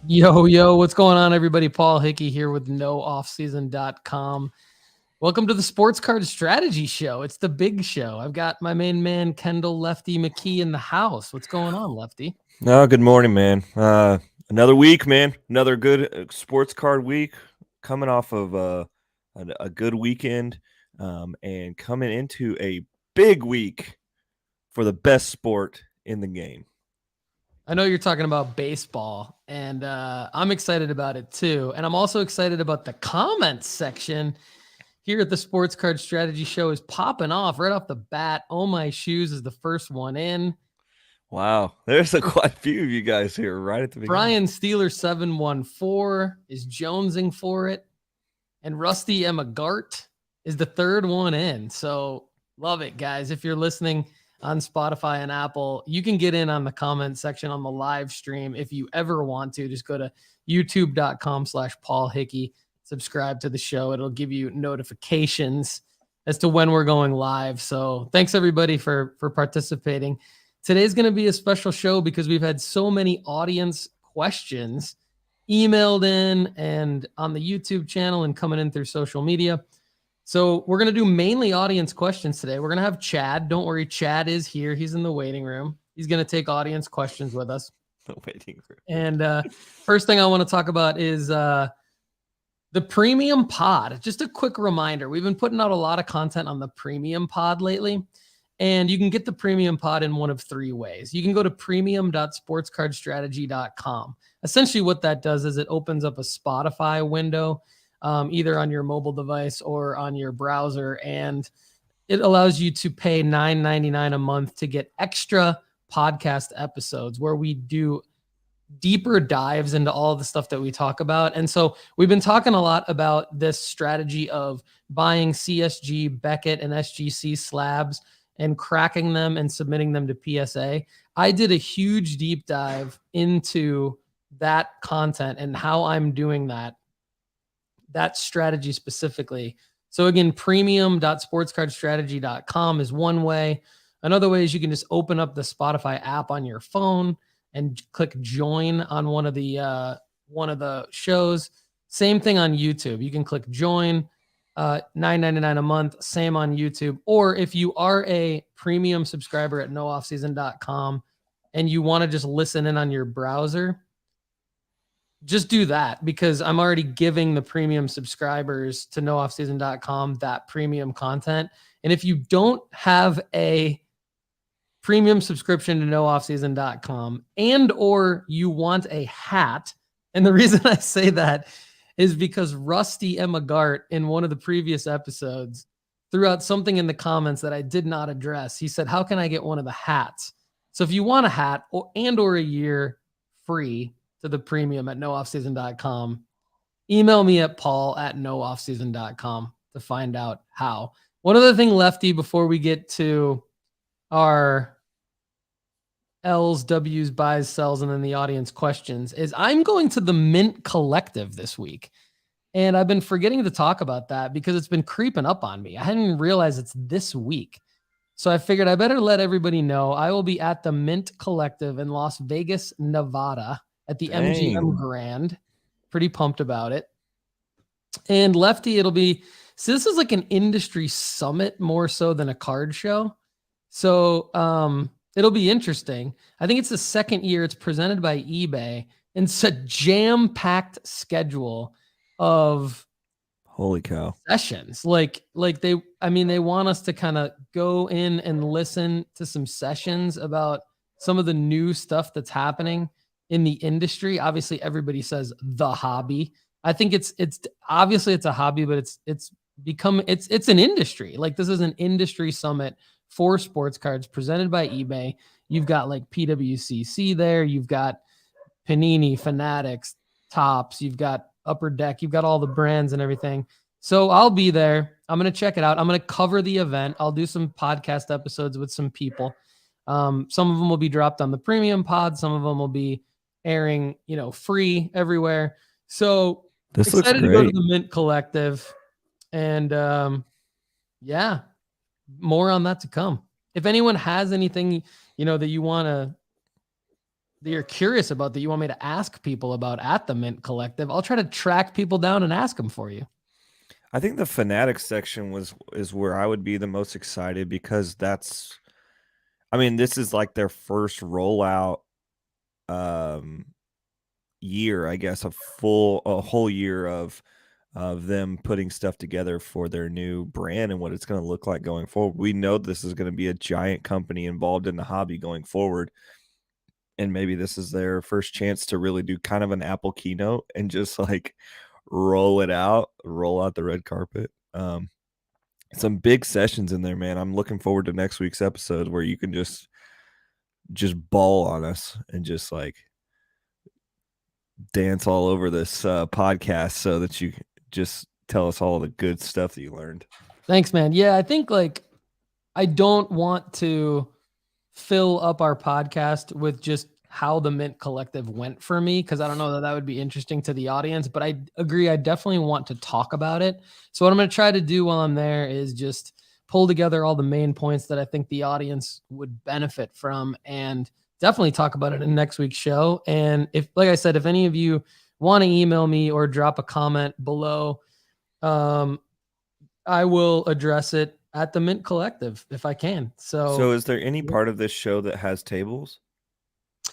Yo, what's going on, everybody? Paul Hickey here with nooffseason.com. Welcome to the Sports Card Strategy Show. It's the big show. I've got my main man, Kendall, Lefty, McKee in the house. What's going on, Lefty? No, good morning, man. Another week, man. Another good sports card week. Coming off of a good weekend and coming into a big week for the best sport in the game. I know you're talking about baseball, and I'm excited about it too. And I'm also excited about the comments section here at the Sports Card Strategy Show is popping off right off the bat. Oh My Shoes is the first one in. Wow, there's quite a few of you guys here right at the beginning. Brian Steeler 714 is jonesing for it. And Rusty Emmagart is the third one in. So love it, guys. If you're listening on Spotify and Apple, you can get in on the comment section on the live stream if you ever want to. Just go to youtube.com/Paul Hickey, subscribe to the show. It'll give you notifications as to when we're going live. So thanks everybody for participating. Today's going to be a special show because we've had so many audience questions emailed in and on the YouTube channel and coming in through social media. So we're going to do mainly audience questions today. We're going to have Chad. Don't worry, Chad is here. He's in the waiting room. He's going to take audience questions with us. The waiting room. And first thing I want to talk about is the premium pod. Just a quick reminder. We've been putting out a lot of content on the premium pod lately. And you can get the premium pod in one of three ways. You can go to premium.sportscardstrategy.com. Essentially what that does is it opens up a Spotify window, either on your mobile device or on your browser. And it allows you to pay $9.99 a month to get extra podcast episodes where we do deeper dives into all the stuff that we talk about. And so we've been talking a lot about this strategy of buying CSG, Beckett, and SGC slabs and cracking them and submitting them to PSA. I did a huge deep dive into that content and how I'm doing that strategy specifically. So again, premium.sportscardstrategy.com is one way. Another way is you can just open up the Spotify app on your phone and click join on one of the shows. Same thing on YouTube. You can click join, $9.99 a month, same on YouTube. Or if you are a premium subscriber at nooffseason.com and you want to just listen in on your browser, just do that, because I'm already giving the premium subscribers to nooffseason.com that premium content. And if you don't have a premium subscription to nooffseason.com and or you want a hat, and the reason I say that is because Rusty Emmagart in one of the previous episodes threw out something in the comments that I did not address. He said, how can I get one of the hats? So if you want a hat or a year free to the premium at nooffseason.com, email me at paul@nooffseason.com to find out how. One other thing, Lefty, before we get to our L's, W's, buys, sells, and then the audience questions, is I'm going to the Mint Collective this week. And I've been forgetting to talk about that because it's been creeping up on me. I hadn't realized it's this week. So I figured I better let everybody know I will be at the Mint Collective in Las Vegas, Nevada at the MGM Grand. Pretty pumped about it. And Lefty, it'll be, so this is like an industry summit more so than a card show. So, it'll be interesting. I think it's the second year. It's presented by eBay. And it's a jam-packed schedule of holy cow sessions. Like they want us to kind of go in and listen to some sessions about some of the new stuff that's happening in the industry. Obviously, everybody says the hobby. I think it's obviously it's a hobby, but it's an industry. Like, this is an industry summit for sports cards presented by eBay. You've got like PWCC there. You've got Panini, Fanatics, Topps. You've got Upper Deck. You've got all the brands and everything. So I'll be there. I'm going to check it out. I'm going to cover the event. I'll do some podcast episodes with some people. Some of them will be dropped on the premium pod. Some of them will be airing, free everywhere. So this excited looks great. to go to the Mint Collective. And yeah, more on that to come. If anyone has anything, that you want to, that you're curious about, that you want me to ask people about at the Mint Collective, I'll try to track people down and ask them for you. I think the Fanatics section is where I would be the most excited, because this is like their first rollout year, I guess, a whole year of them putting stuff together for their new brand and what it's going to look like going forward. We know this is going to be a giant company involved in the hobby going forward. And maybe this is their first chance to really do kind of an Apple keynote and just like roll out the red carpet. Some big sessions in there, man. I'm looking forward to next week's episode where you can just ball on us and just like dance all over this podcast, so that you just tell us all the good stuff that you learned. Thanks, man. Yeah, I think like I don't want to fill up our podcast with just how the Mint Collective went for me, because I don't know that would be interesting to the audience, but I agree. I definitely want to talk about it. So what I'm going to try to do while I'm there is just pull together all the main points that I think the audience would benefit from, and definitely talk about it in next week's show. And if, like I said, if any of you want to email me or drop a comment below, I will address it at the Mint Collective if I can. So is there any part of this show that has tables?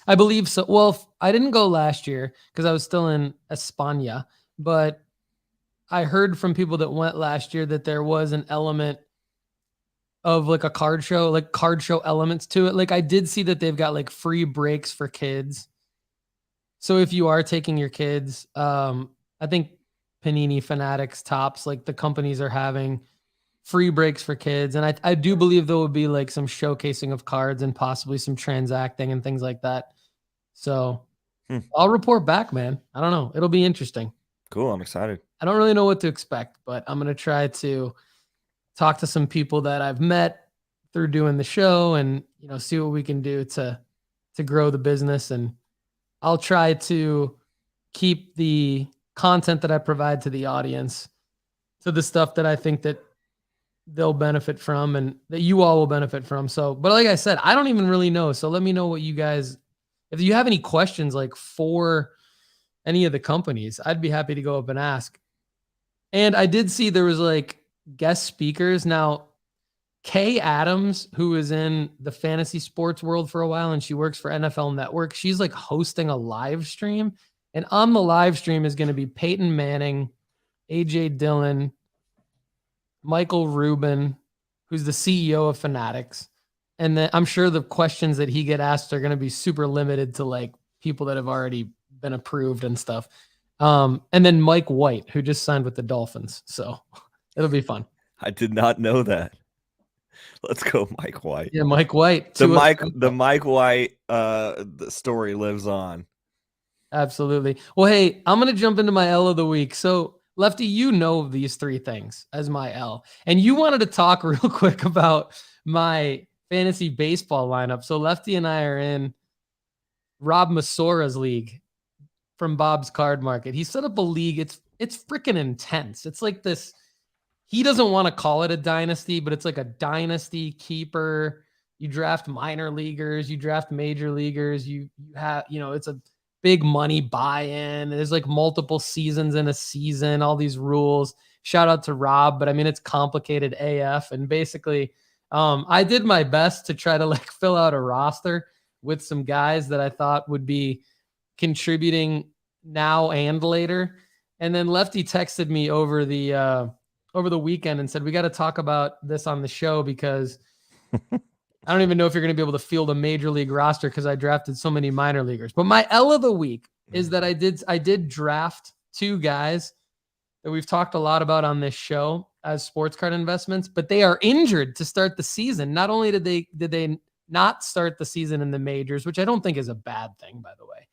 I believe so. Well, I didn't go last year because I was still in España, but I heard from people that went last year that there was an element of like a card show, like card show elements to it. Like I did see that they've got like free breaks for kids. So if you are taking your kids, I think Panini, Fanatics, Topps, like the companies are having free breaks for kids. And I do believe there will be like some showcasing of cards and possibly some transacting and things like that. So I'll report back, man. I don't know. It'll be interesting. Cool. I'm excited. I don't really know what to expect, but I'm going to try to talk to some people that I've met through doing the show and, see what we can do to grow the business. And I'll try to keep the content that I provide to the audience to the stuff that I think that they'll benefit from and that you all will benefit from. So, but like I said, I don't even really know. So let me know what you guys, if you have any questions, like for any of the companies, I'd be happy to go up and ask. And I did see there was like guest speakers. Now, Kay Adams, who is in the fantasy sports world for a while, and she works for NFL Network, she's like hosting a live stream. And on the live stream is going to be Peyton Manning, AJ Dillon, Michael Rubin, who's the CEO of Fanatics. And then I'm sure the questions that he get asked are going to be super limited to like people that have already been approved and stuff. And then Mike White, who just signed with the Dolphins. So it'll be fun. I did not know that. Let's go, Mike White. Yeah, Mike White. The Mike White the story lives on. Absolutely. Well, hey, I'm going to jump into my L of the week. So Lefty, you know these three things as my L. And you wanted to talk real quick about my fantasy baseball lineup. So Lefty and I are in Rob Masora's league from Bob's Card Market. He set up a league. It's freaking intense. It's like this. He doesn't want to call it a dynasty, but it's like a dynasty keeper. You draft minor leaguers, you draft major leaguers. You have, it's a big money buy-in. There's like multiple seasons in a season, all these rules. Shout out to Rob, but I mean, it's complicated AF. And basically, I did my best to try to like fill out a roster with some guys that I thought would be contributing now and later. And then Lefty texted me over the weekend and said, we got to talk about this on the show because I don't even know if you're going to be able to field a major league roster because I drafted so many minor leaguers. But my L of the week is that I did draft two guys that we've talked a lot about on this show as sports card investments, but they are injured to start the season. Not only did they not start the season in the majors, which I don't think is a bad thing, by the way.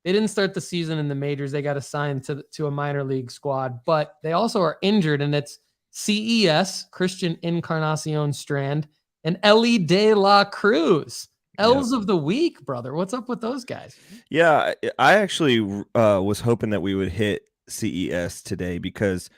They didn't start the season in the majors. They got assigned to a minor league squad, but they also are injured, and it's CES, Christian Encarnacion Strand, and Ellie De La Cruz. L's of the week, brother. What's up with those guys? Yeah, I actually was hoping that we would hit CES today because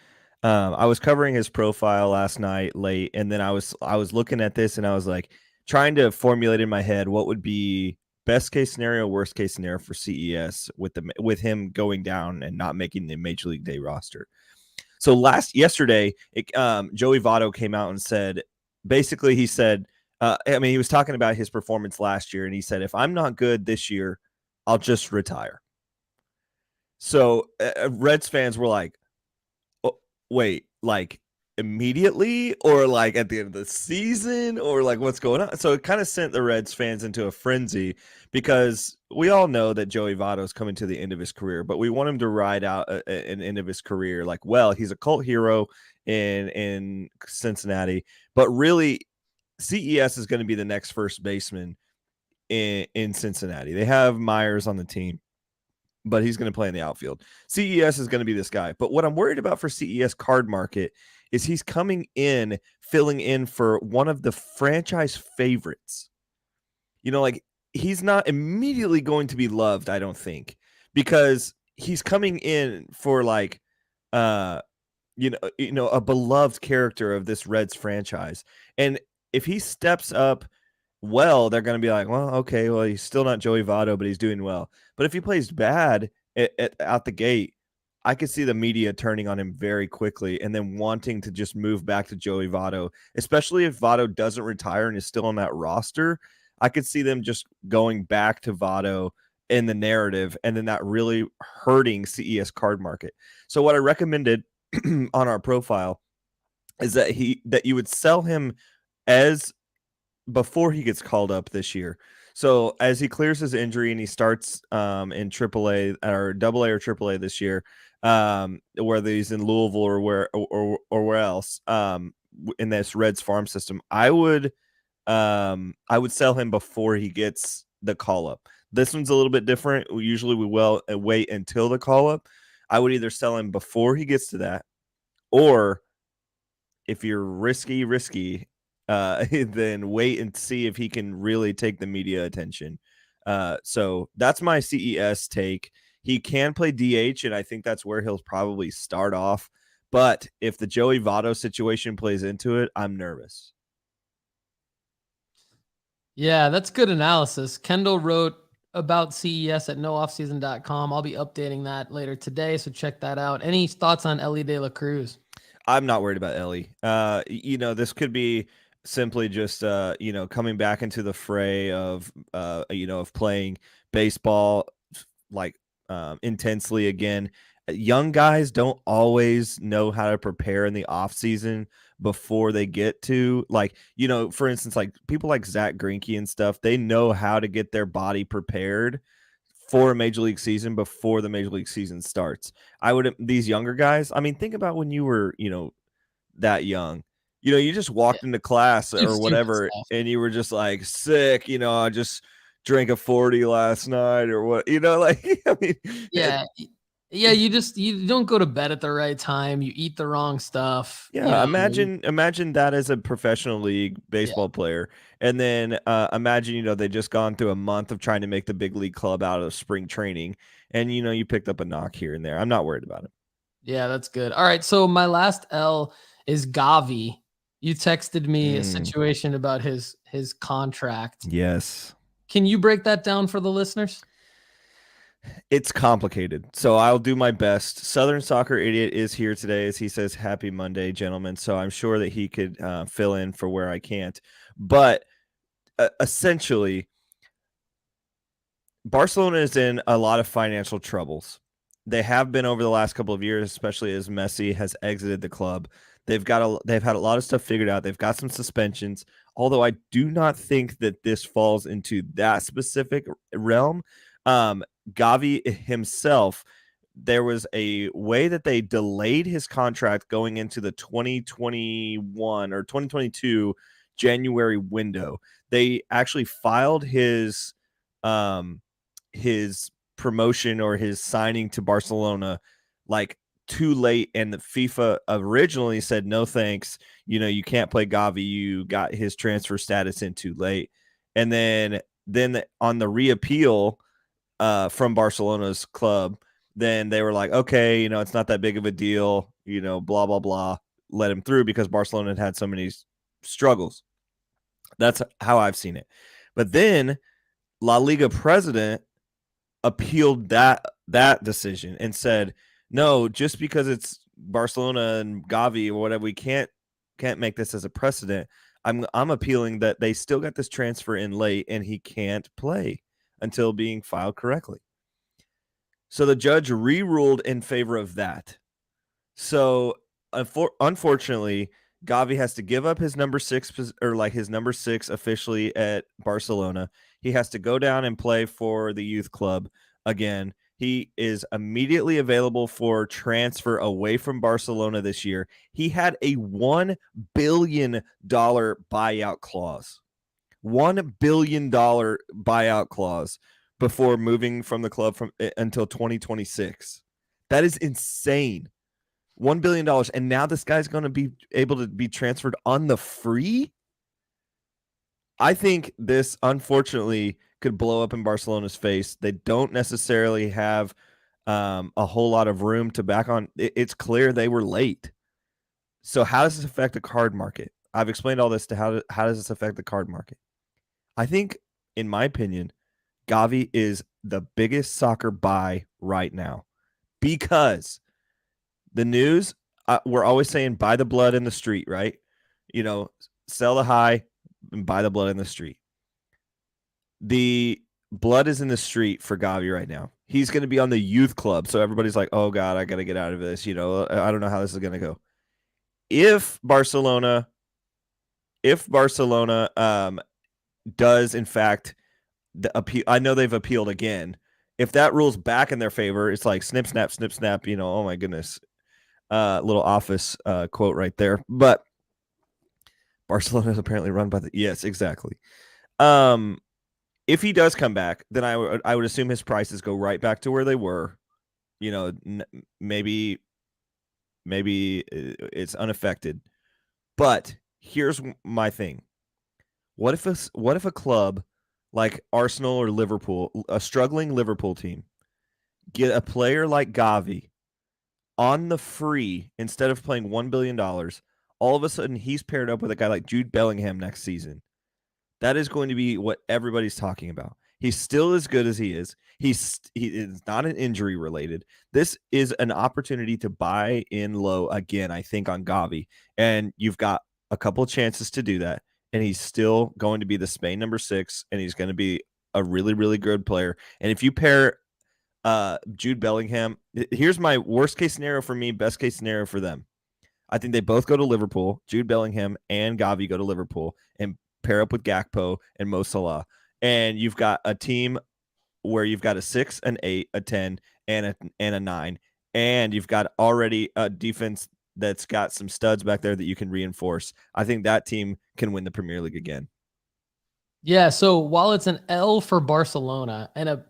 I was covering his profile last night late, and then I was looking at this, and I was like trying to formulate in my head what would be best case scenario, worst case scenario for CES with him going down and not making the Major League Day roster. So yesterday, Joey Votto came out and said, basically, he said, he was talking about his performance last year, and he said, if I'm not good this year, I'll just retire. So Reds fans were like, oh, wait, like immediately or like at the end of the season or like what's going on? So it kind of sent the Reds fans into a frenzy because we all know that Joey Votto is coming to the end of his career, but we want him to ride out an end of his career. Like, well, he's a cult hero in Cincinnati, but really CES is going to be the next first baseman in Cincinnati. They have Myers on the team, but he's going to play in the outfield. CES is going to be this guy. But what I'm worried about for CES card market is he's coming in, filling in for one of the franchise favorites. You know, like he's not immediately going to be loved, I don't think, because he's coming in for like, a beloved character of this Reds franchise. And if he steps up well, they're going to be like, well, okay, well, he's still not Joey Votto, but he's doing well. But if he plays bad out the gate, I could see the media turning on him very quickly and then wanting to just move back to Joey Votto, especially if Votto doesn't retire and is still on that roster. I could see them just going back to Votto in the narrative and then that really hurting CES card market. So what I recommended on our profile is that you would sell him as before he gets called up this year. So as he clears his injury and he starts in AAA or AA or AAA this year, whether he's in Louisville or where else in this Reds farm system, I would sell him before he gets the call up. This one's a little bit different. Usually we will wait until the call up. I would either sell him before he gets to that, or if you're risky, then wait and see if he can really take the media attention. So that's my CES take. He can play DH, and I think that's where he'll probably start off. But if the Joey Votto situation plays into it, I'm nervous. Yeah, that's good analysis. Kendall wrote about CES at nooffseason.com. I'll be updating that later today, so check that out. Any thoughts on Ellie De La Cruz? I'm not worried about Ellie. This could be simply just coming back into the fray of of playing baseball like intensely again. Young guys don't always know how to prepare in the off season before they get to for instance, like people like Zach Greinke and stuff, they know how to get their body prepared for a major league season before the major league season starts. These younger guys, I mean, think about when you were, that young. You just walked into class or whatever, and you were just like sick. I just drank a 40 last night or what, like, I mean, yeah. Yeah, you don't go to bed at the right time. You eat the wrong stuff. Yeah, imagine that as a professional league baseball player, and then imagine they just gone through a month of trying to make the big league club out of spring training, and you picked up a knock here and there. I'm not worried about it. Yeah, that's good. All right, so my last L is Gavi. You texted me a situation about his contract. Yes. Can you break that down for the listeners? It's complicated, so I'll do my best. Southern Soccer Idiot is here today, as he says, happy Monday, gentlemen. So I'm sure that he could fill in for where I can't. But essentially, Barcelona is in a lot of financial troubles. They have been over the last couple of years, especially as Messi has exited the club. They've had a lot of stuff figured out. They've got some suspensions, although I do not think that this falls into that specific realm. Gavi himself, there was a way that they delayed his contract going into the 2021 or 2022 January window. They actually filed his promotion or his signing to Barcelona like too late, and the FIFA originally said no thanks, you can't play Gavi, you got his transfer status in too late. And then on the reappeal from Barcelona's club, then they were like, okay, it's not that big of a deal, blah, blah, blah, let him through because Barcelona had so many struggles. That's how I've seen it. But then La Liga president appealed that decision and said, no, just because it's Barcelona and Gavi or whatever, we can't make this as a precedent. I'm appealing that they still got this transfer in late and he can't play until being filed correctly. So the judge re-ruled in favor of that. So unfortunately, Gavi has to give up his number 6 officially at Barcelona. He has to go down and play for the youth club again. He is immediately available for transfer away from Barcelona this year. He had a $1 billion buyout clause. $1 billion buyout clause before moving from the club until 2026. That is insane. $1 billion. And now this guy's going to be able to be transferred on the free? I think this, unfortunately, could blow up in Barcelona's face. They don't necessarily have a whole lot of room to back on. It's clear they were late. So how does this affect the card market? I've explained all this to how does this affect the card market? I think, in my opinion, Gavi is the biggest soccer buy right now because the news, we're always saying buy the blood in the street, right? Sell the high and buy the blood in the street. The blood is in the street for Gavi right now. He's going to be on the youth club. So everybody's like, oh, God, I got to get out of this. I don't know how this is going to go. If Barcelona does, in fact, the appeal, I know they've appealed again. If that rules back in their favor, it's like snip, snap, snip, snap. Oh, my goodness. Little office quote right there. But Barcelona is apparently run by yes, exactly. If he does come back, then I would assume his prices go right back to where they were. Maybe it's unaffected. But here's my thing. What if a club like Arsenal or Liverpool, a struggling Liverpool team, get a player like Gavi on the free instead of playing $1 billion, all of a sudden he's paired up with a guy like Jude Bellingham next season. That is going to be what everybody's talking about. He's still as good as he is. He is not an injury related. This is an opportunity to buy in low again, I think, on Gavi. And you've got a couple of chances to do that. And he's still going to be the Spain number 6, and he's going to be a really, really good player. And if you pair Jude Bellingham, here's my worst case scenario for me, best case scenario for them. I think they both go to Liverpool. Jude Bellingham and Gavi go to Liverpool and pair up with Gakpo and Mo Salah. And you've got a team where you've got a 6, an 8, a 10, and a 9. And you've got already a defense that's got some studs back there that you can reinforce. I think that team can win the Premier League again. Yeah, so while it's an L for Barcelona and a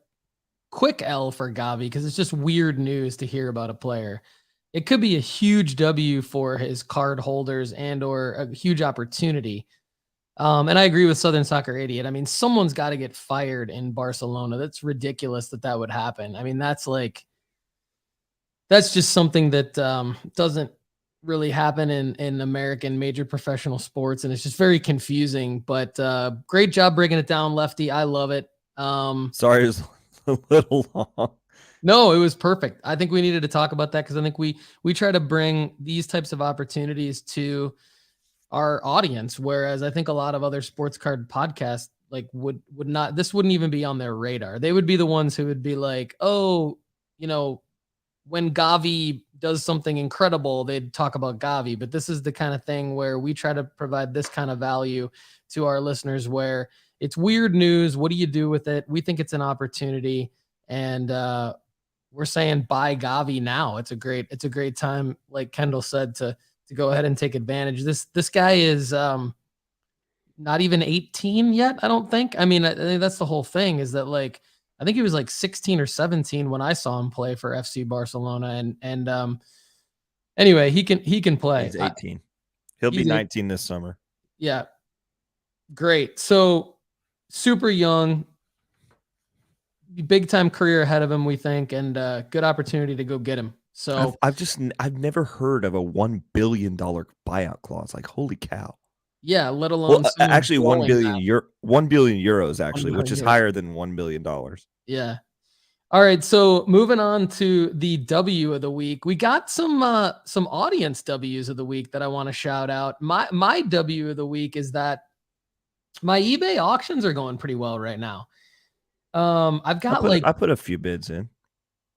quick L for Gavi, because it's just weird news to hear about a player, it could be a huge W for his card holders and or a huge opportunity. And I agree with Southern Soccer Idiot. I mean, someone's got to get fired in Barcelona. That's ridiculous that would happen. I mean, that's just something that doesn't really happen in American major professional sports. And it's just very confusing, but great job breaking it down, Lefty. I love it. Sorry, it was a little long. No, it was perfect. I think we needed to talk about that because I think we try to bring these types of opportunities to our audience, whereas I think a lot of other sports card podcasts would not, this wouldn't even be on their radar. They would be the ones who would be like, oh, when Gavi does something incredible, they'd talk about Gavi. But this is the kind of thing where we try to provide this kind of value to our listeners where it's weird news. What do you do with it? We think it's an opportunity, and we're saying buy Gavi now. It's a great time, like Kendall said, to go ahead and take advantage. This guy is not even 18 yet, I don't think. I mean, I think that's the whole thing, is that I think he was 16 or 17 when I saw him play for FC Barcelona. And anyway, he can play. He's 18. He'll be 19 this summer. Yeah. Great. So super young, big time career ahead of him, we think, and good opportunity to go get him. So I've never heard of a $1 billion buyout clause. Like, holy cow. yeah, let Well, alone someone actually, blowing that 1 billion euros, 1 actually, which billion is euros. higher than $1 billion. Yeah. All right, so moving on to the W of the week, we got some audience W's of the week that I want to shout out. My W of the week is that my eBay auctions are going pretty well right now. I've got I put a few bids in.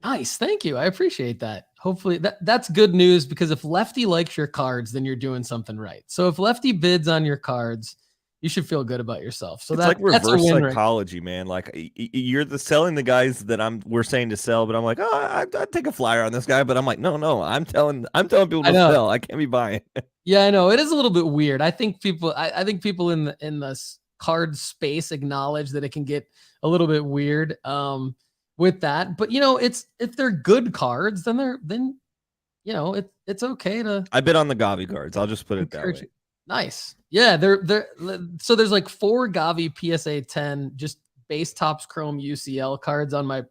nice, thank you, I appreciate that. Hopefully that's good news because if Lefty likes your cards, then you're doing something right. So if Lefty bids on your cards, you should feel good about yourself. So It's like that's a reverse win, right? psychology, man. Like you're selling the guys that we're saying to sell, but I'm like, oh, I'd take a flyer on this guy, but I'm like, no, I'm telling people I to know. sell. I can't be buying. Yeah, I know. It is a little bit weird. I think people in the card space acknowledge that it can get a little bit weird with that. But it's if they're good cards, then it's okay to I bid on the Gavi cards. I'll just put it that encourage way. it. Nice. Yeah, they're so there's like 4 Gavi PSA 10 just base tops chrome UCL cards on my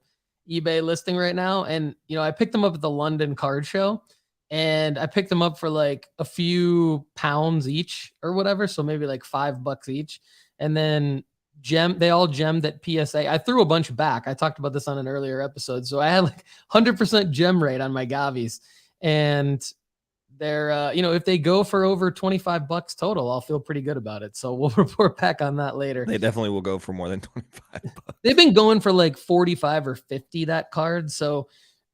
eBay listing right now. And I picked them up at the London card show. And I picked them up for like a few pounds each or whatever. So maybe like $5 each. And then they all gemmed at PSA. I threw a bunch back. I talked about this on an earlier episode. So I had like 100% gem rate on my Gavis. And they're, if they go for over $25 total, I'll feel pretty good about it. So we'll report back on that later. They definitely will go for more than $25. They've been going for like 45 or 50 that card. So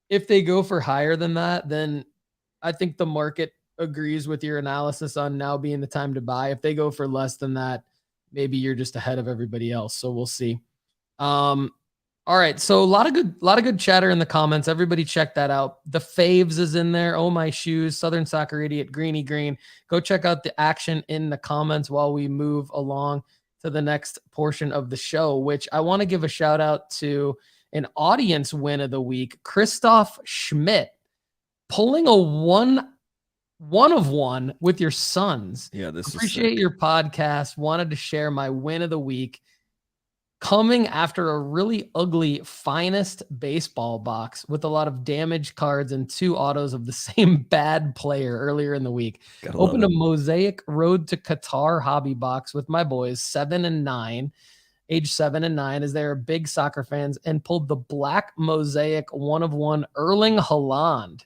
if they go for higher than that, then I think the market agrees with your analysis on now being the time to buy. If they go for less than that, maybe you're just ahead of everybody else. So we'll see. All right. So a lot of good chatter in the comments. Everybody check that out. The faves is in there. Oh, my shoes, Southern Soccer Idiot, Greeny Green. Go check out the action in the comments while we move along to the next portion of the show, which I want to give a shout out to an audience win of the week, Christoph Schmidt. Pulling a one of one with your sons. Yeah, this appreciate is your podcast. Wanted to share my win of the week. Coming after a really ugly finest baseball box with a lot of damaged cards and 2 autos of the same bad player earlier in the week. Opened a Mosaic Road to Qatar hobby box with my boys, 7 and 9. Age 7 and 9, as they are big soccer fans, and pulled the black Mosaic 1 of 1 Erling Haaland.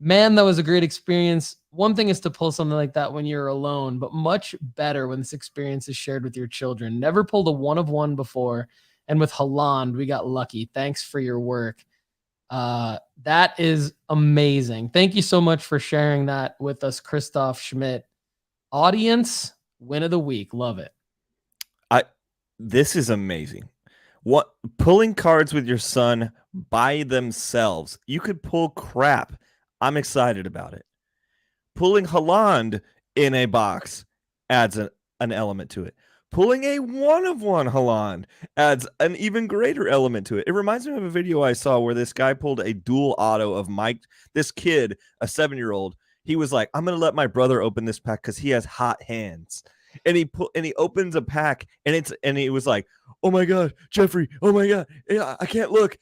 Man, that was a great experience. One thing is to pull something like that when you're alone, but much better when this experience is shared with your children. Never pulled a 1 of 1 before, and with Haaland, we got lucky. Thanks for your work. That is amazing. Thank you so much for sharing that with us, Christoph Schmidt. Audience win of the week. Love it. This is amazing. What pulling cards with your son by themselves? You could pull crap. I'm excited about it. Pulling Haaland in a box adds an element to it. Pulling a 1 of 1 Haaland adds an even greater element to it. It reminds me of a video I saw where this guy pulled a dual auto of Mike. This kid, a 7-year-old, he was like, I'm going to let my brother open this pack because he has hot hands. And he opens a pack and he was like, oh my God, Jeffrey, oh my God, I can't look.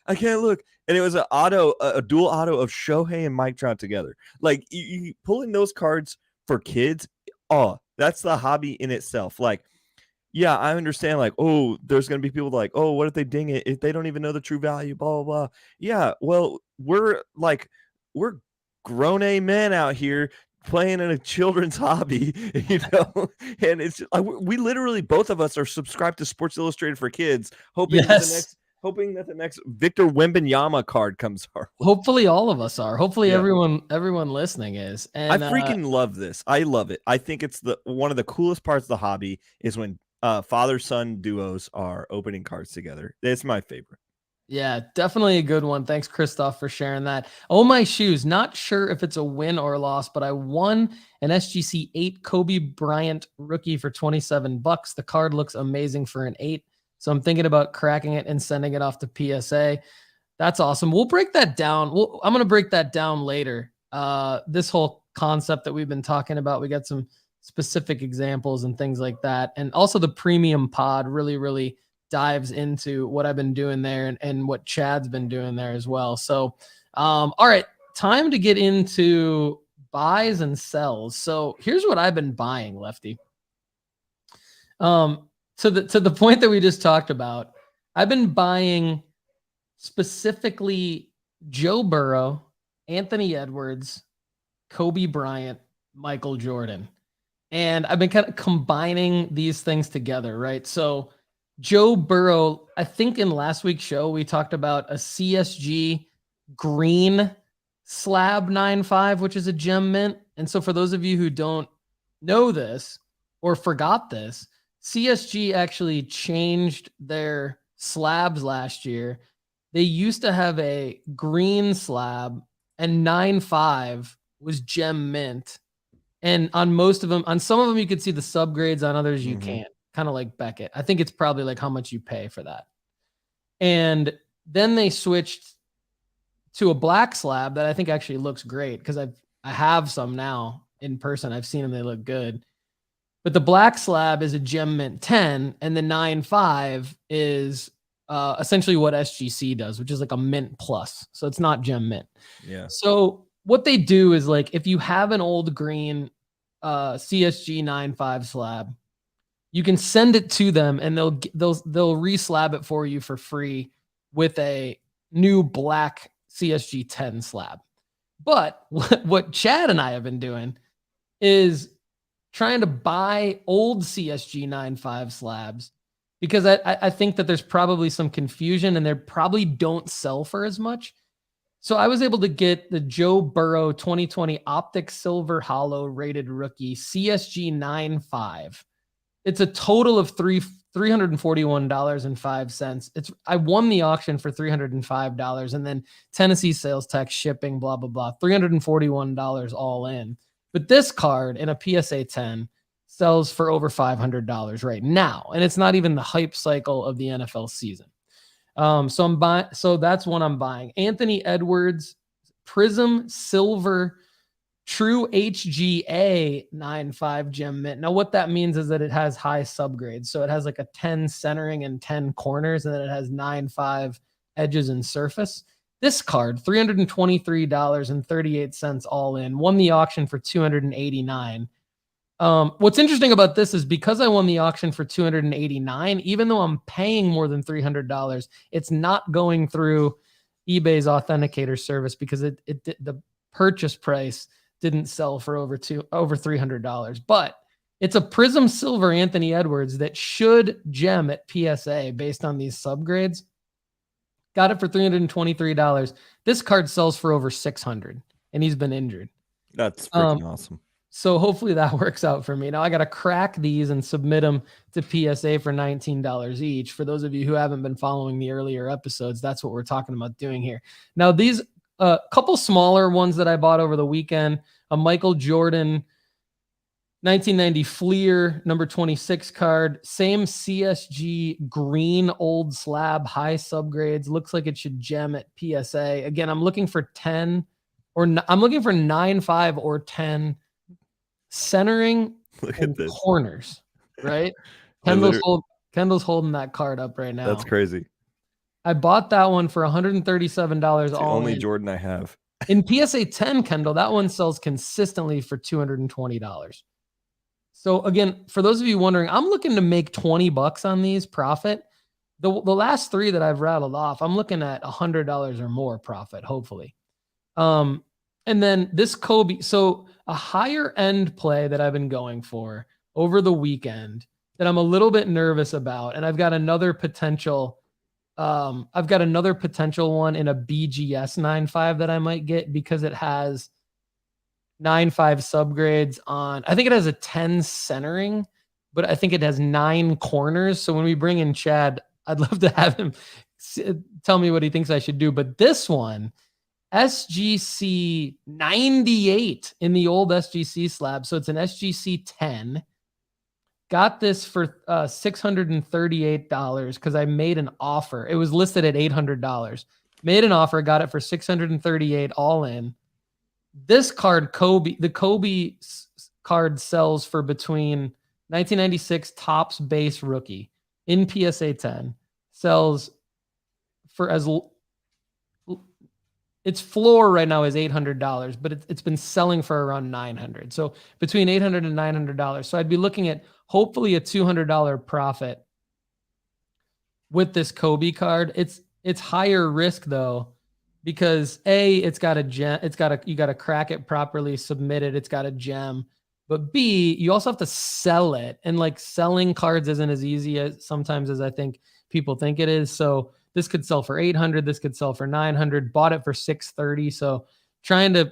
And it was a dual auto of Shohei and Mike Trout together. Like you pulling those cards for kids. Oh, that's the hobby in itself. Like, yeah, I understand. Like, oh, there's going to be people like, oh, what if they ding it? If they don't even know the true value, blah, blah, blah. Yeah. Well, we're grown men out here playing in a children's hobby, and it's we literally, both of us are subscribed to Sports Illustrated for Kids, hoping that the next Victor Wembanyama card comes our way. Hopefully all of us are. Hopefully everyone listening is. And I freaking love this. I love it. I think it's one of the coolest parts of the hobby is when father-son duos are opening cards together. It's my favorite. Yeah, definitely a good one. Thanks, Christoph, for sharing that. Oh, my shoes. Not sure if it's a win or a loss, but I won an SGC 8 Kobe Bryant rookie for $27. The card looks amazing for an 8. So I'm thinking about cracking it and sending it off to PSA. That's awesome. We'll break that down. I'm going to break that down later. This whole concept that we've been talking about, we got some specific examples and things like that. And also the premium pod really, really dives into what I've been doing there and what Chad's been doing there as well. So, all right, time to get into buys and sells. So here's what I've been buying, Lefty. To the point that we just talked about, I've been buying specifically Joe Burrow, Anthony Edwards, Kobe Bryant, Michael Jordan. And I've been kind of combining these things together, right? So Joe Burrow, I think in last week's show, we talked about a CSG green slab 9.5, which is a gem mint. And so for those of you who don't know this or forgot this, CSG actually changed their slabs last year. They used to have a green slab, and 9.5 was gem mint. And on most of them, on some of them, you could see the subgrades. On others, you can't. Kind of like Beckett. I think it's probably like how much you pay for that. And then they switched to a black slab that I think actually looks great because I have some now in person. I've seen them. They look good. But the black slab is a gem mint 10, and the 9.5 is essentially what SGC does, which is like a mint plus. So it's not gem mint. Yeah. So what they do is, like, if you have an old green CSG 9.5 slab, you can send it to them and they'll re-slab it for you for free with a new black CSG 10 slab. But what Chad and I have been doing is trying to buy old CSG 9.5 slabs, because I think that there's probably some confusion and they probably don't sell for as much. So I was able to get the Joe Burrow 2020 Optic Silver Hollow rated rookie CSG 9.5. It's a total of $341.05. I won the auction for $305, and then Tennessee sales tax, shipping, blah, blah, blah, $341 all in. But this card in a PSA 10 sells for over $500 right now, and it's not even the hype cycle of the NFL season. So I'm buying. So that's one I'm buying. Anthony Edwards Prism Silver True HGA 9.5 gem mint. Now what that means is that it has high subgrades. So it has like a 10 centering and 10 corners, and then it has 9.5 edges and surface. This card, $323.38 all in. Won the auction for $289. What's interesting about this is because I won the auction for $289, even though I'm paying more than $300, it's not going through eBay's authenticator service because the purchase price didn't sell for over $300. But it's a Prism Silver Anthony Edwards that should gem at PSA based on these subgrades. Got it for $323. This card sells for over $600, and he's been injured. That's freaking awesome. So hopefully that works out for me. Now I got to crack these and submit them to PSA for $19 each. For those of you who haven't been following the earlier episodes, that's what we're talking about doing here. Now these couple smaller ones that I bought over the weekend, a Michael Jordan 1990 Fleer number 26 card, same CSG green old slab, high subgrades. Looks like it should gem at PSA. Again, I'm looking for 10 or I'm looking for 9.5 or 10 centering. Look at this. Corners, right? Kendall's holding that card up right now. That's crazy. I bought that one for $137. It's the only Jordan I have. In PSA 10, Kendall, that one sells consistently for $220. So again, for those of you wondering, I'm looking to make $20 on these profit. The last three that I've rattled off, I'm looking at $100 or more profit, hopefully. And then this Kobe, so a higher end play that I've been going for over the weekend that I'm a little bit nervous about, and I've got another potential one in a BGS 9.5 that I might get because it has 9.5 subgrades on. I think it has a 10 centering, but I think it has 9 corners. So when we bring in Chad, I'd love to have him tell me what he thinks I should do. But this one, SGC 98 in the old SGC slab. So it's an SGC 10. Got this for $638 because I made an offer. It was listed at $800. Made an offer, got it for $638 all in. This card, the Kobe card sells for between 1996 Topps base rookie in PSA 10 sells for as its floor right now is $800, but it's been selling for around $900. So between $800 and $900. So I'd be looking at hopefully a $200 profit with this Kobe card. It's higher risk though, because it's got a gem, you got to crack it properly, submit it, it's got a gem. But B, you also have to sell it. And like selling cards isn't as easy as sometimes as I think people think it is. So this could sell for 800, this could sell for 900, bought it for 630. So trying to,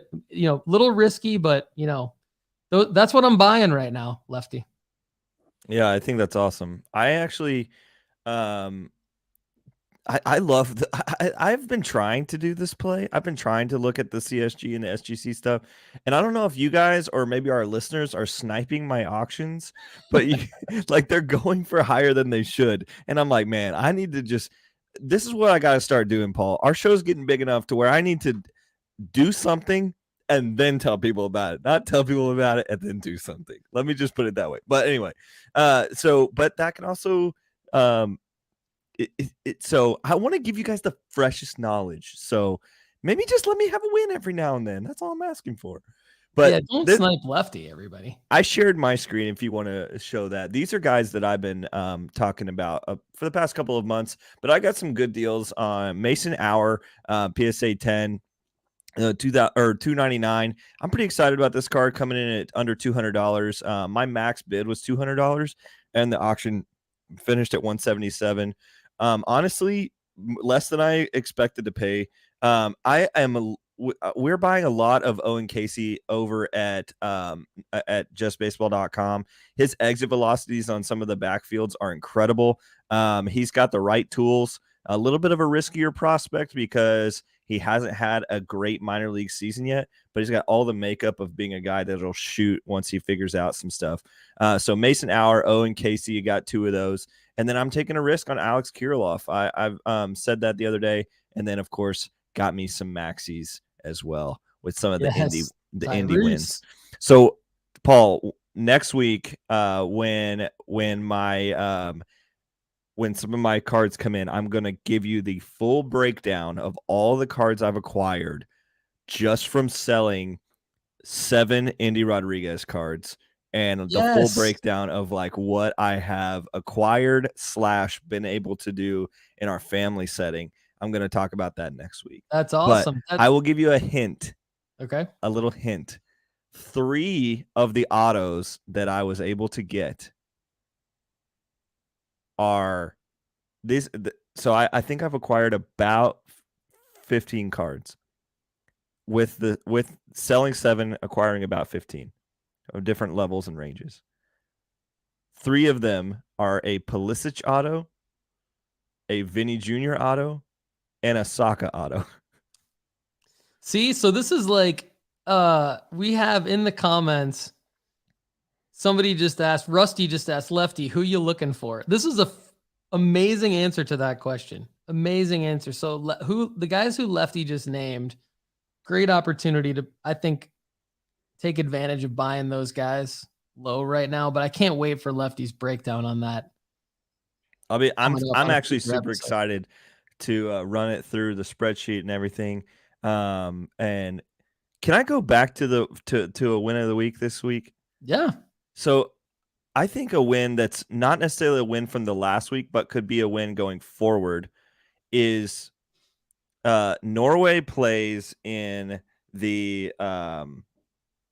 little risky, but that's what I'm buying right now, Lefty. Yeah, I think that's awesome. I actually, I love I've been trying to do this play. I've been trying to look at the CSG and the SGC stuff. And I don't know if you guys or maybe our listeners are sniping my auctions, but like they're going for higher than they should. And I'm like, man, I need to this is what I got to start doing, Paul. Our show's getting big enough to where I need to do something and then tell people about it, not tell people about it and then do something. Let me just put it that way. But anyway, but that can also, so I want to give you guys the freshest knowledge. So maybe just let me have a win every now and then. That's all I'm asking for. But yeah, don't snipe Lefty, everybody. I shared my screen if you want to show that. These are guys that I've been talking about for the past couple of months, but I got some good deals on Mason Hour, PSA 10, $299. I'm pretty excited about this card coming in at under $200. My max bid was $200 and the auction finished at $177. Honestly, less than I expected to pay. We're buying a lot of Owen Casey over at justbaseball.com. His exit velocities on some of the backfields are incredible. He's got the right tools. A little bit of a riskier prospect because he hasn't had a great minor league season yet, but he's got all the makeup of being a guy that'll shoot once he figures out some stuff. So Mason Hour, Owen Casey, you got two of those. And then I'm taking a risk on Alex Kirilloff. I've said that the other day. And then, of course, got me some maxis as well with some of the indie wins. So, Paul, next week, when some of my cards come in, I'm going to give you the full breakdown of all the cards I've acquired just from selling 7 Indy Rodriguez cards and the full breakdown of like what I have acquired / been able to do in our family setting. I'm going to talk about that next week. That's awesome. I will give you a hint. Okay. A little hint. 3 of the autos that I was able to get are these. So I think I've acquired about 15 cards with selling 7, acquiring about 15 of different levels and ranges. 3 of them are a Pulisic auto, a Vinny Jr. auto, and a Saka auto. See, so this is like we have in the comments, somebody just asked, Rusty just asked Lefty, who you looking for? This is a amazing answer to that question. Amazing answer. So who the guys who Lefty just named, great opportunity to, I think, take advantage of buying those guys low right now, but I can't wait for Lefty's breakdown on that. I'm actually super excited to run it through the spreadsheet and everything. And can I go back to a win of the week this week? Yeah. So I think a win that's not necessarily a win from the last week, but could be a win going forward is Norway plays in the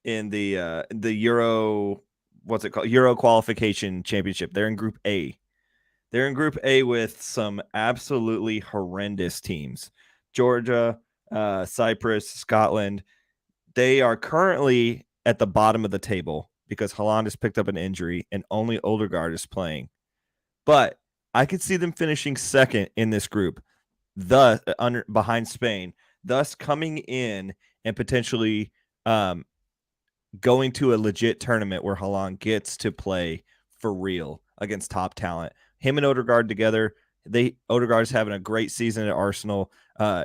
Euro, what's it called? Euro qualification championship. They're in Group A. They're in Group A with some absolutely horrendous teams. Georgia, Cyprus, Scotland. They are currently at the bottom of the table because Haaland has picked up an injury and only Odegaard is playing. But I could see them finishing second in this group, behind Spain, thus coming in and potentially going to a legit tournament where Haaland gets to play for real against top talent. Him and Odegaard together, Odegaard's having a great season at Arsenal.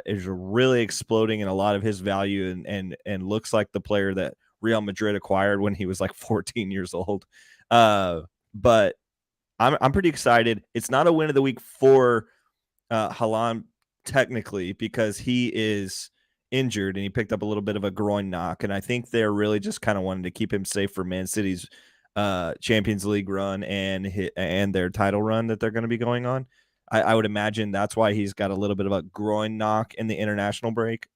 Is really exploding in a lot of his value and looks like the player that Real Madrid acquired when he was like 14 years old. But I'm pretty excited. It's not a win of the week for Haaland technically because he is injured, and he picked up a little bit of a groin knock. And I think they're really just kind of wanting to keep him safe for Man City's Champions League run and their title run that they're going to be going on. I would imagine that's why he's got a little bit of a groin knock in the international break.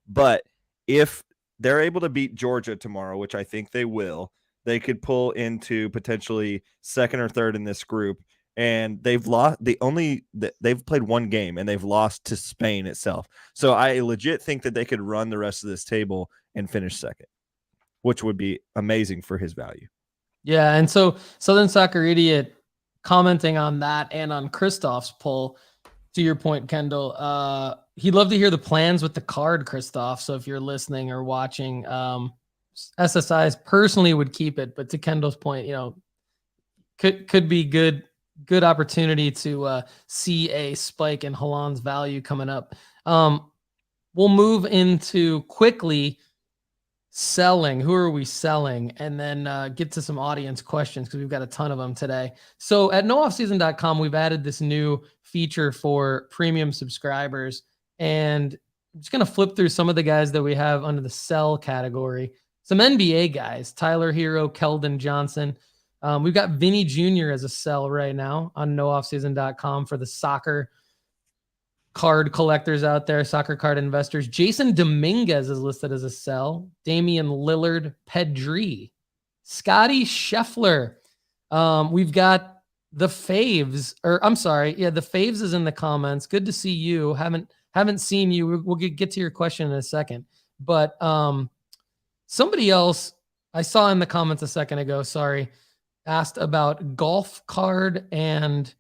But if they're able to beat Georgia tomorrow, which I think they will, they could pull into potentially second or third in this group. And they've played one game and they've lost to Spain itself. So I legit think that they could run the rest of this table and finish second, which would be amazing for his value. Yeah, and so Southern Soccer Idiot commenting on that and on Christoph's poll, to your point, Kendall, he'd love to hear the plans with the card, Christoph. So if you're listening or watching, SSIs personally would keep it, but to Kendall's point, could be good opportunity to see a spike in Halan's value coming up. We'll move into quickly selling. Who are we selling? And then get to some audience questions because we've got a ton of them today. So at nooffseason.com, we've added this new feature for premium subscribers. And I'm just going to flip through some of the guys that we have under the sell category. Some NBA guys, Tyler Hero, Keldon Johnson. We've got Vinny Jr. as a sell right now on nooffseason.com for the soccer card collectors out there, soccer card investors. Jason Dominguez is listed as a sell. Damian Lillard, Pedri, Scotty Scheffler. We've got the Faves, the Faves is in the comments. Good to see you. Haven't seen you. We'll get to your question in a second. But somebody else I saw in the comments a second ago, asked about golf card and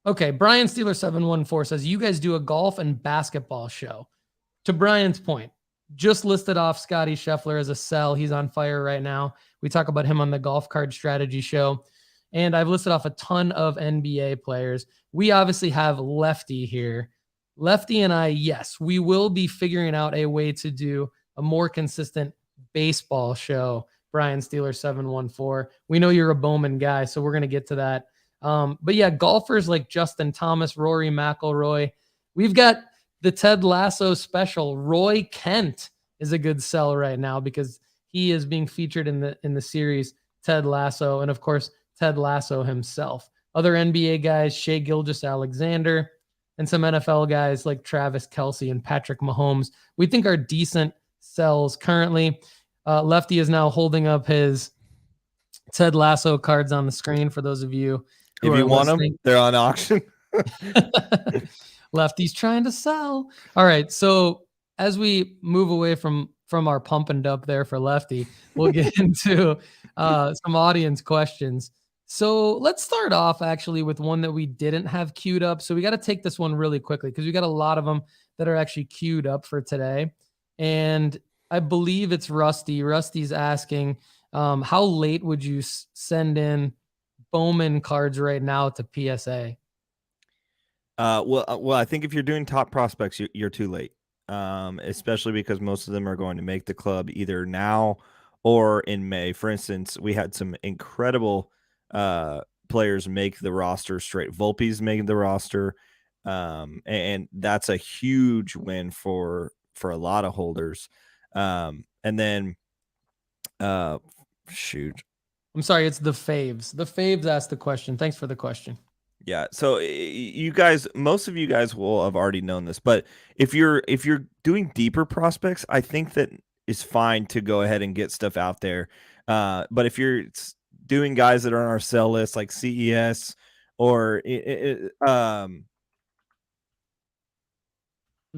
okay, Brian Steeler 714 says you guys do a golf and basketball show. To Brian's point, just listed off Scotty Scheffler as a sell. He's on fire right now. We talk about him on the golf card strategy show. And I've listed off a ton of NBA players. We obviously have Lefty here. Lefty and I, yes, we will be figuring out a way to do a more consistent baseball show. Brian Steeler 714. We know you're a Bowman guy, so we're going to get to that. But yeah, golfers like Justin Thomas, Rory McIlroy. We've got the Ted Lasso special. Roy Kent is a good sell right now because he is being featured in the series Ted Lasso, and of course Ted Lasso himself. Other NBA guys, Shai Gilgeous-Alexander, and some NFL guys like Travis Kelce and Patrick Mahomes. We think are decent sells currently. Lefty is now holding up his Ted Lasso cards on the screen for those of you who if you want them, they're on auction. Lefty's trying to sell. All right, so as we move away from our pump and dump there for Lefty, we'll get into some audience questions. So let's start off actually with one that we didn't have queued up. So we got to take this one really quickly because we got a lot of them that are actually queued up for today. And I believe it's Rusty. Rusty's asking, how late would you send in Bowman cards right now to PSA? Well, I think if you're doing top prospects, you're too late, especially because most of them are going to make the club either now or in May. For instance, we had some incredible players make the roster straight. Volpe's made the roster, and that's a huge win for a lot of holders. And then, shoot. I'm sorry, it's the Faves. The Faves asked the question. Thanks for the question. Yeah, so you guys, most of you guys will have already known this, but if you're doing deeper prospects, I think that is fine to go ahead and get stuff out there. But if you're doing guys that are on our sell list like CES or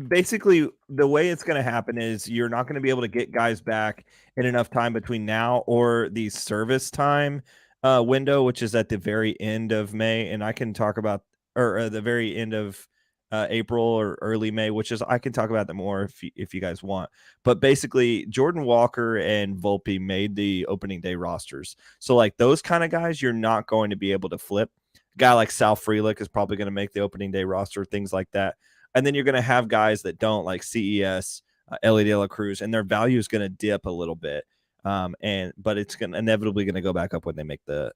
basically the way it's going to happen is you're not going to be able to get guys back in enough time between now or the service time window, which is at the very end of May. And I can talk about, or the very end of April or early May, which is, I can talk about that more if you guys want. But basically Jordan Walker and Volpe made the opening day rosters. So like those kind of guys, you're not going to be able to flip. A guy like Sal Frelick is probably going to make the opening day roster, things like that. And then you're going to have guys that don't, like CES, Ellie De La Cruz, and their value is going to dip a little bit. But it's inevitably going to go back up when they make the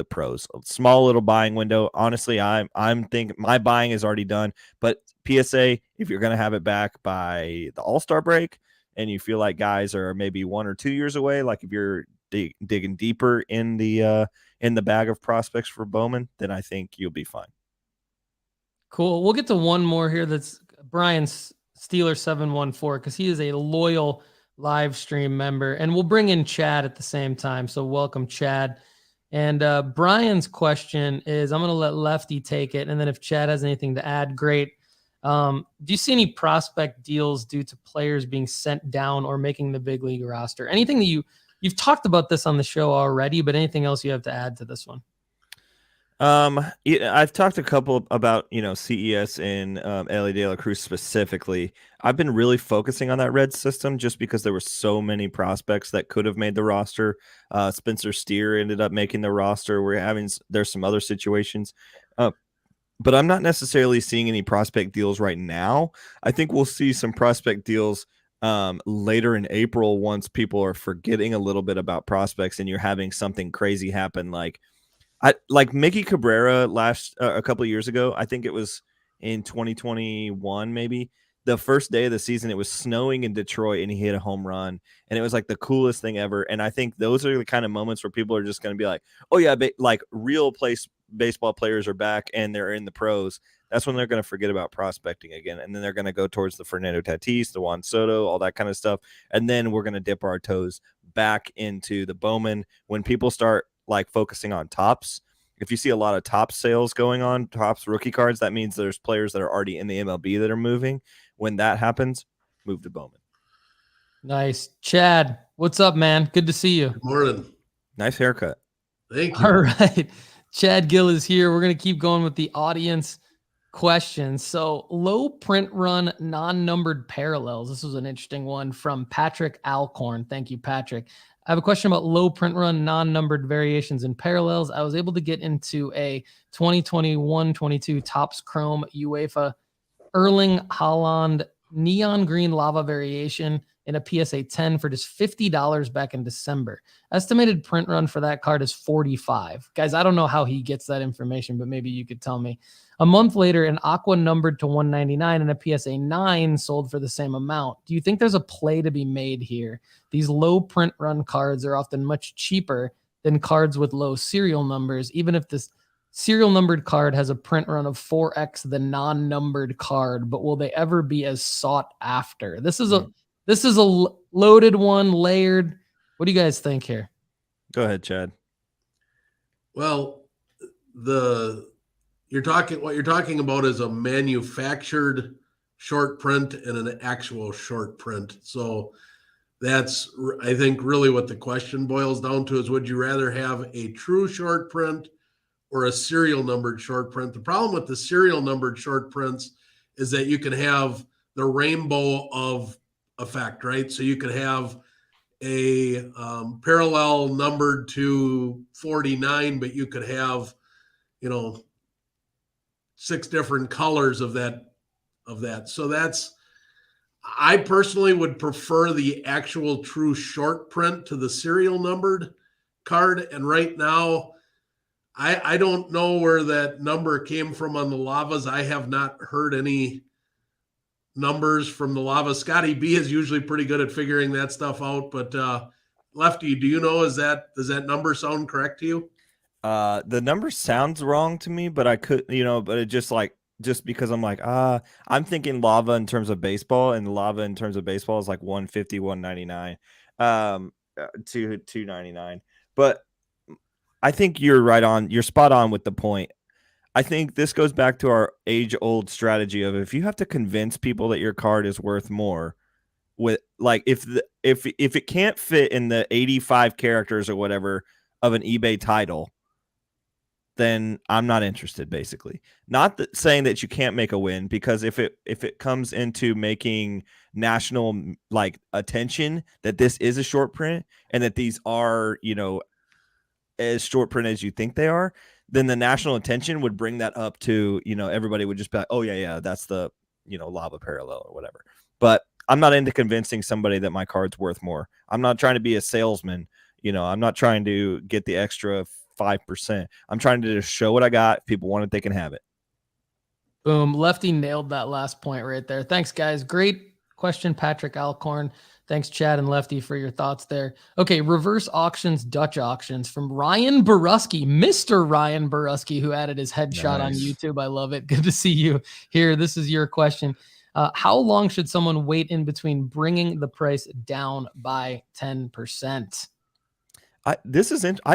pros. A small little buying window. Honestly, I'm thinking my buying is already done. But PSA, if you're going to have it back by the All-Star break, and you feel like guys are maybe 1 or 2 years away, like if you're digging deeper in the bag of prospects for Bowman, then I think you'll be fine. Cool. We'll get to one more here. That's Brian's Steeler 714, because he is a loyal live stream member, and we'll bring in Chad at the same time. So welcome, Chad. And Brian's question is, I'm going to let Lefty take it, and then if Chad has anything to add, great. Do you see any prospect deals due to players being sent down or making the big league roster? Anything that you've talked about this on the show already, but anything else you have to add to this one? I've talked a couple about, CES and LA De La Cruz specifically. I've been really focusing on that red system just because there were so many prospects that could have made the roster. Spencer Steer ended up making the roster. There's some other situations. But I'm not necessarily seeing any prospect deals right now. I think we'll see some prospect deals later in April once people are forgetting a little bit about prospects and you're having something crazy happen. Like McKee Cabrera a couple of years ago, I think it was in 2021, maybe the first day of the season, it was snowing in Detroit and he hit a home run and it was like the coolest thing ever. And I think those are the kind of moments where people are just going to be like, oh yeah, like real baseball players are back and they're in the pros. That's when they're going to forget about prospecting again. And then they're going to go towards the Fernando Tatis, the Juan Soto, all that kind of stuff. And then we're going to dip our toes back into the Bowman when people start like focusing on tops. If you see a lot of top sales going on, tops rookie cards, that means there's players that are already in the MLB that are moving. When that happens, move to Bowman. Nice. Chad, what's up, man? Good to see you. Good morning. Nice haircut. Thank you. All right. Chad Guell is here. We're going to keep going with the audience questions. So low print run, non-numbered parallels. This was an interesting one from Patrick Alcorn. Thank you, Patrick. I have a question about low print run, non-numbered variations and parallels. I was able to get into a 2021-22 Topps Chrome UEFA Erling Haaland neon green lava variation in a PSA 10 for just $50 back in December. Estimated print run for that card is 45. Guys, I don't know how he gets that information, but maybe you could tell me. A month later, an aqua numbered to 199 and a PSA 9 sold for the same amount. Do you think there's a play to be made here? These low print run cards are often much cheaper than cards with low serial numbers, even if this serial numbered card has a print run of 4x the non-numbered card, but will they ever be as sought after? This is a loaded one, layered. What do you guys think here? Go ahead, Chad. Well, what you're talking about is a manufactured short print and an actual short print. So that's, I think, really what the question boils down to is, would you rather have a true short print or a serial numbered short print? The problem with the serial numbered short prints is that you can have the rainbow of effect, right? So you could have a parallel numbered to 49, but you could have, 6 different colors of that. So I personally would prefer the actual true short print to the serial numbered card. And right now, I don't know where that number came from on the lavas. I have not heard any numbers from the lava. Scotty B is usually pretty good at figuring that stuff out. But Lefty, do you know, does that number sound correct to you? The number sounds wrong to me, but I could, but it just because I'm like, I'm thinking lava in terms of baseball, and lava in terms of baseball is like 150, 199, to 299. But I think you're spot on with the point. I think this goes back to our age-old strategy of, if you have to convince people that your card is worth more, with like if it can't fit in the 85 characters or whatever of an eBay title, then I'm not interested, basically. Not saying that you can't make a win, because if it comes into making national attention that this is a short print and that these are, as short print as you think they are, then the national attention would bring that up to, everybody would just be like, oh yeah, that's the, lava parallel or whatever. But I'm not into convincing somebody that my card's worth more. I'm not trying to be a salesman. I'm not trying to get the extra 5%. I'm trying to just show what I got. If people want it, they can have it. Boom. Lefty nailed that last point right there. Thanks, guys. Great question, Patrick Alcorn. Thanks, Chad and Lefty, for your thoughts there. Okay, reverse auctions, Dutch auctions from Ryan Borusky, Mr. Ryan Borusky, who added his headshot on YouTube. I love it. Good to see you here. This is your question. How long should someone wait in between bringing the price down by 10%? I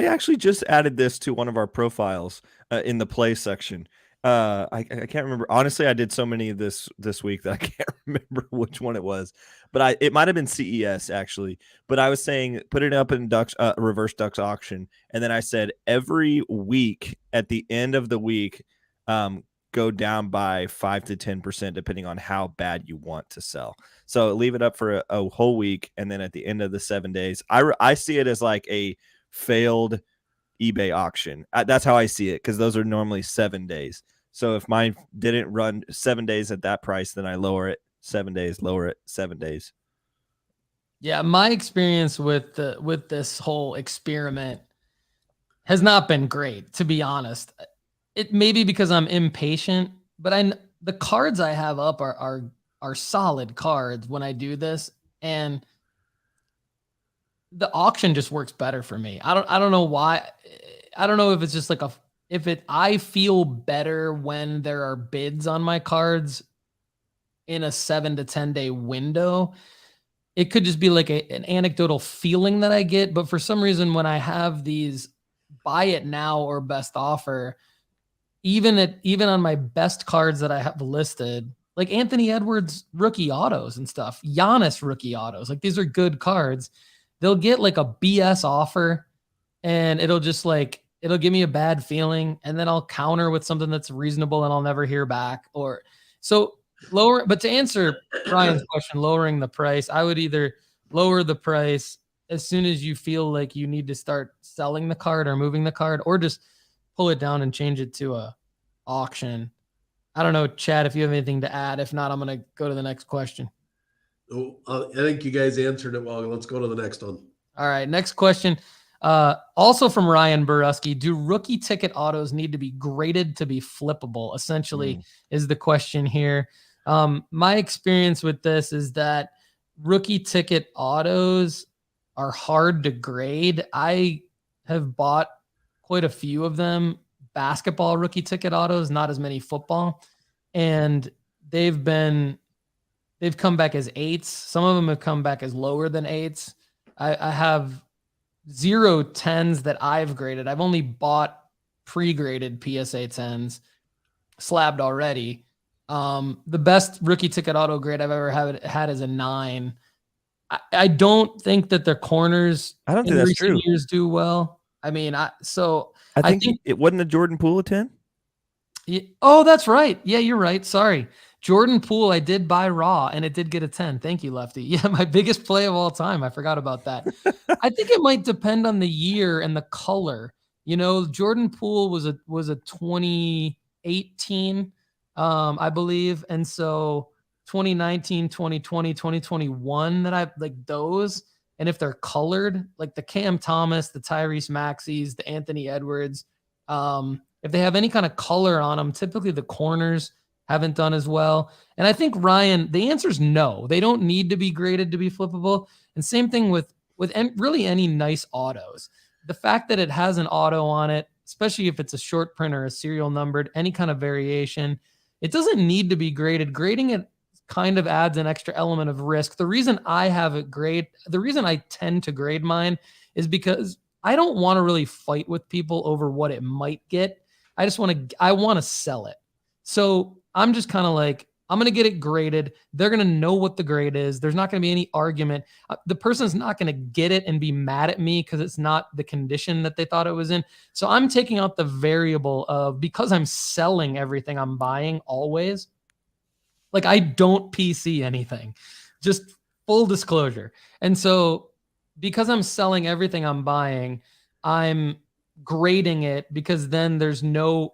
actually just added this to one of our profiles in the play section. I can't remember. Honestly, I did so many this week that I can't remember which one it was. But it might have been CES actually. But I was saying put it up in reverse Ducks auction, and then I said every week at the end of the week, go down by 5 to 10% depending on how bad you want to sell. So leave it up for a whole week, and then at the end of the 7 days, I see it as like a failed eBay auction. That's how I see it, because those are normally 7 days. So if mine didn't run 7 days at that price, then I lower it 7 days, lower it 7 days. Yeah, my experience with this whole experiment has not been great, to be honest. It may be because I'm impatient, but the cards I have up are solid cards when I do this, and the auction just works better for me. I don't know why. I don't know if it's just like I feel better when there are bids on my cards in a 7 to 10 day window. It could just be like an anecdotal feeling that I get, but for some reason when I have these buy it now or best offer, even on my best cards that I have listed, like Anthony Edwards rookie autos and stuff, Giannis rookie autos, like these are good cards. They'll get like a BS offer, and it'll give me a bad feeling, and then I'll counter with something that's reasonable and I'll never hear back. But to answer Brian's question, lowering the price, I would either lower the price as soon as you feel like you need to start selling the card or moving the card, or just pull it down and change it to a auction. I don't know, Chad, if you have anything to add. If not, I'm going to go to the next question. I think you guys answered it well. Let's go to the next one. All right, next question. Also from Ryan Borusky, do rookie ticket autos need to be graded to be flippable? Essentially is the question here. My experience with this is that rookie ticket autos are hard to grade. I have bought quite a few of them, basketball rookie ticket autos, not as many football. And they've come back as 8s. Some of them have come back as lower than 8s. I have 0 10s that I've graded. I've only bought pre-graded PSA 10s slabbed already. The best rookie ticket auto grade I've ever had is a 9. I don't think that their corners I don't think that's true. Years do well. I mean, I think it wasn't a Jordan Poole a 10. Yeah, oh, that's right. Yeah, you're right. Sorry. Jordan Poole, I did buy raw and it did get a 10. Thank you, Lefty. Yeah, my biggest play of all time. I forgot about that. I think it might depend on the year and the color. Jordan Poole was a 2018, I believe. And so 2019, 2020, 2021 that I like those. And if they're colored, like the Cam Thomas, the Tyrese Maxey's, the Anthony Edwards, if they have any kind of color on them, typically the corners haven't done as well. And I think, Ryan, the answer is no. They don't need to be graded to be flippable. And same thing with really any nice autos. The fact that it has an auto on it, especially if it's a short print or a serial numbered, any kind of variation, it doesn't need to be graded. Grading it kind of adds an extra element of risk. The reason I have it the reason I tend to grade mine is because I don't want to really fight with people over what it might get. I want to sell it. So I'm just kind of like, I'm going to get it graded. They're going to know what the grade is. There's not going to be any argument. The person's not going to get it and be mad at me because it's not the condition that they thought it was in. So I'm taking out the variable of, because I'm selling everything I'm buying always, like I don't PC anything, just full disclosure. And so because I'm selling everything I'm buying, I'm grading it, because then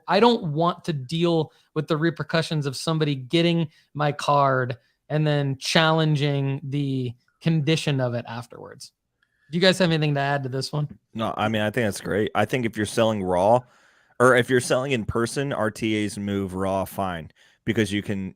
I don't want to deal with the repercussions of somebody getting my card and then challenging the condition of it afterwards. Do you guys have anything to add to this one? No, I mean, I think that's great. I think if you're selling raw, or if you're selling in person, RTAs move raw fine, because you can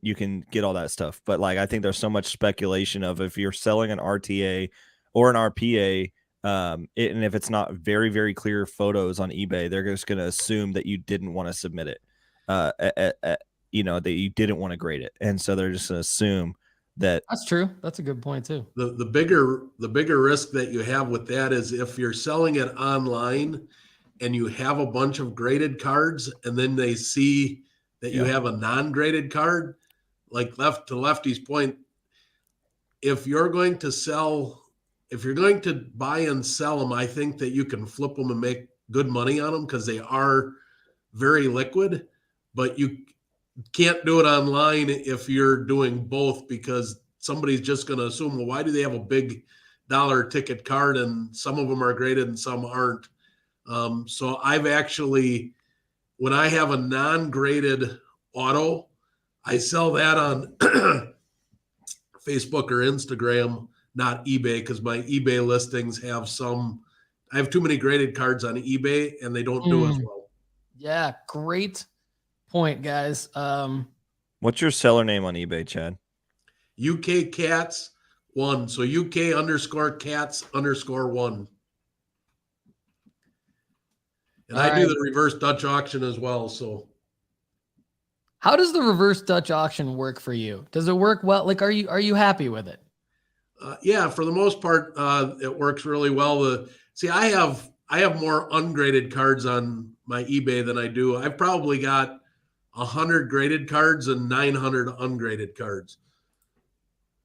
get all that stuff. But like, I think there's so much speculation of, if you're selling an RTA or an RPA, and if it's not very, very clear photos on eBay, they're just going to assume that you didn't want to submit it, that you didn't want to grade it, and so they're just going to assume that. That's true. That's a good point too. The bigger risk that you have with that is if you're selling it online and you have a bunch of graded cards, and then they see that you have a non-graded card, like to Lefty's point, if you're going to buy and sell them, I think that you can flip them and make good money on them, because they are very liquid, but you can't do it online if you're doing both, because somebody's just going to assume, well, why do they have a big dollar ticket card and some of them are graded and some aren't? So I've actually, when I have a non-graded auto, I sell that on Facebook or Instagram, not eBay, because my eBay listings have I have too many graded cards on eBay and they don't do as well. Yeah, great point, guys. What's your seller name on eBay, Chad? UK Cats 1. So UK_Cats_1. And I do the reverse Dutch auction as well. So how does the reverse Dutch auction work for you? Does it work well? Like, are you happy with it? Yeah, for the most part, it works really well. I have more ungraded cards on my eBay than I do. I've probably got 100 graded cards and 900 ungraded cards.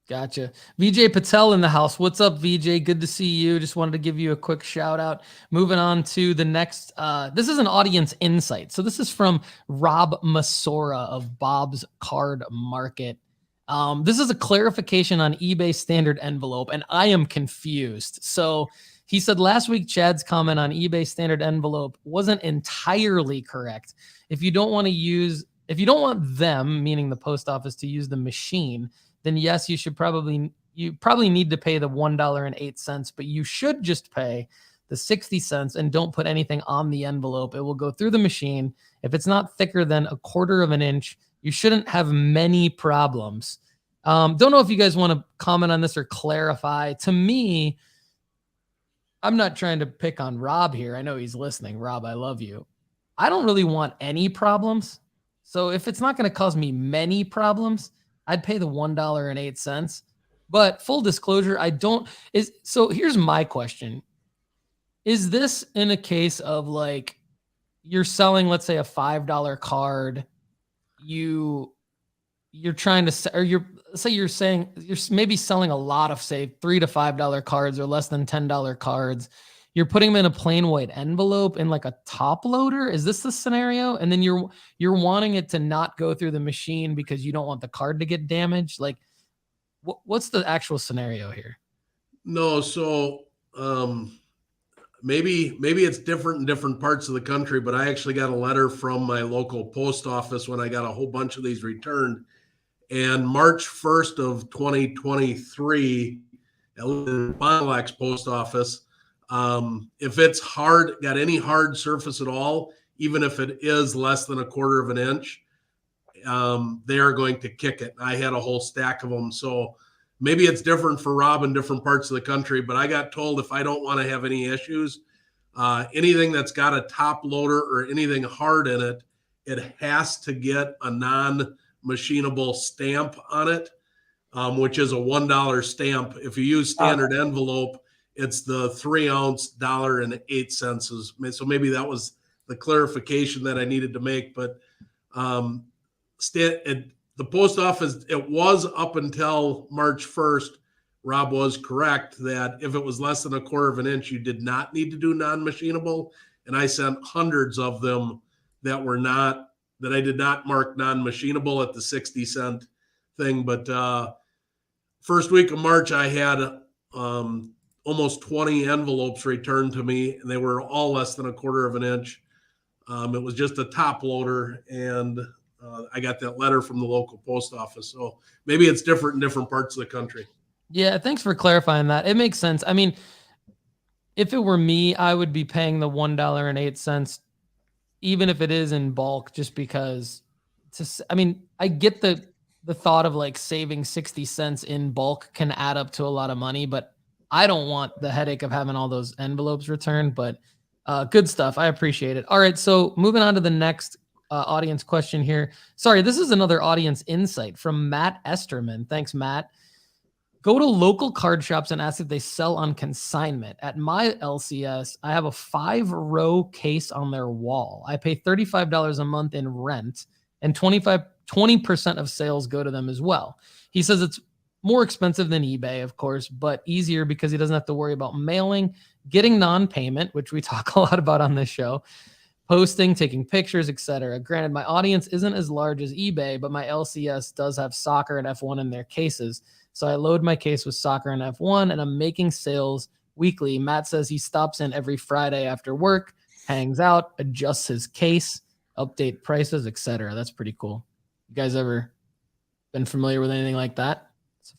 Gotcha. VJ Patel in the house. What's up, VJ? Good to see you. Just wanted to give you a quick shout out. Moving on to the next. This is an audience insight. So this is from Rob Masora of Bob's Card Market. This is a clarification on eBay standard envelope, and I am confused. So he said last week Chad's comment on eBay standard envelope wasn't entirely correct. If you don't want them, meaning the post office, to use the machine, then yes, you probably need to pay the $1.08, but you should just pay the 60 cents and don't put anything on the envelope. It will go through the machine. If it's not thicker than 1/4 of an inch, you shouldn't have many problems. Don't know if you guys want to comment on this or clarify. To me, I'm not trying to pick on Rob here. I know he's listening. Rob, I love you. I don't really want any problems. So if it's not going to cause me many problems, I'd pay the $1.08. But full disclosure, so here's my question. Is this in a case of like you're selling, let's say, a $5 card, you're trying to, or you're saying you're maybe selling a lot of, say, $3 to $5 cards or less than $10 cards. You're putting them in a plain white envelope in like a top loader. Is this the scenario? And then you're wanting it to not go through the machine because you don't want the card to get damaged. Like, what's the actual scenario here? No, so maybe it's different in different parts of the country, but I actually got a letter from my local post office when I got a whole bunch of these returned. And March 1st of 2023, at the Bonlex post office, if it's got any hard surface at all, even if it is less than 1/4 of an inch, they are going to kick it. I had a whole stack of them. So maybe it's different for Rob in different parts of the country, but I got told if I don't want to have any issues, anything that's got a top loader or anything hard in it, it has to get a non-machinable stamp on it, which is a $1 stamp. If you use standard envelope, it's the 3-ounce $1.08. So maybe that was the clarification that I needed to make. But the post office, it was up until March 1st, Rob was correct that if it was less than 1/4 of an inch, you did not need to do non-machinable. And I sent hundreds of them that I did not mark non-machinable at the 60-cent thing. But first week of March, I had almost 20 envelopes returned to me, and they were all less than 1/4 of an inch. It was just a top loader, and I got that letter from the local post office. So maybe it's different in different parts of the country. Yeah, thanks for clarifying that. It makes sense. I mean, if it were me, I would be paying the $1.08, even if it is in bulk, just because I mean, I get the thought of like saving 60 cents in bulk can add up to a lot of money, but I don't want the headache of having all those envelopes returned. But good stuff. I appreciate it. All right, so moving on to the next audience question here. Sorry, this is another audience insight from Matt Esterman. Thanks, Matt. Go to local card shops and ask if they sell on consignment. At my LCS, I have a 5-row case on their wall. I pay $35 a month in rent, and 20% of sales go to them as well. He says it's more expensive than eBay, of course, but easier because he doesn't have to worry about mailing, getting non-payment, which we talk a lot about on this show, posting, taking pictures, etc. Granted, my audience isn't as large as eBay, but my LCS does have soccer and F1 in their cases. So I load my case with soccer and F1, and I'm making sales weekly. Matt says he stops in every Friday after work, hangs out, adjusts his case, update prices, etc. That's pretty cool. You guys ever been familiar with anything like that?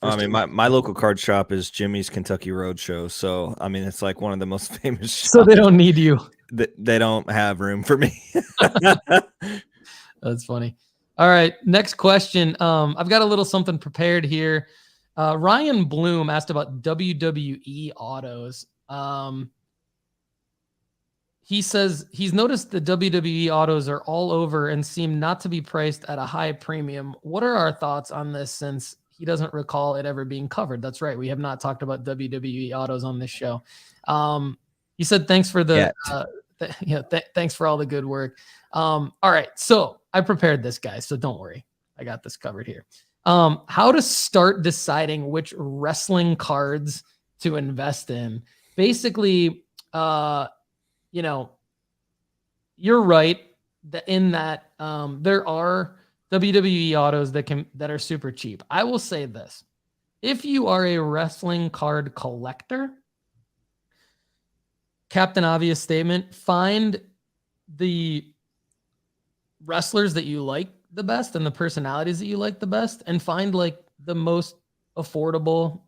I mean, my local card shop is Jimmy's Kentucky Roadshow. So, I mean, it's like one of the most famous shops. So they don't need you. They don't have room for me. That's funny. All right, next question. I've got a little something prepared here. Ryan Bloom asked about WWE Autos. He says he's noticed the WWE Autos are all over and seem not to be priced at a high premium. What are our thoughts on this, since he doesn't recall it ever being covered? That's right. We have not talked about WWE Autos on this show. He said, thanks for the, thanks for all the good work. All right. So I prepared this, guys, so don't worry. I got this covered here. How to start deciding which wrestling cards to invest in. Basically, you know, you're right in that there are WWE autos that are super cheap. I will say this: if you are a wrestling card collector, Captain Obvious statement, find the wrestlers that you like the best and the personalities that you like the best, and find like the most affordable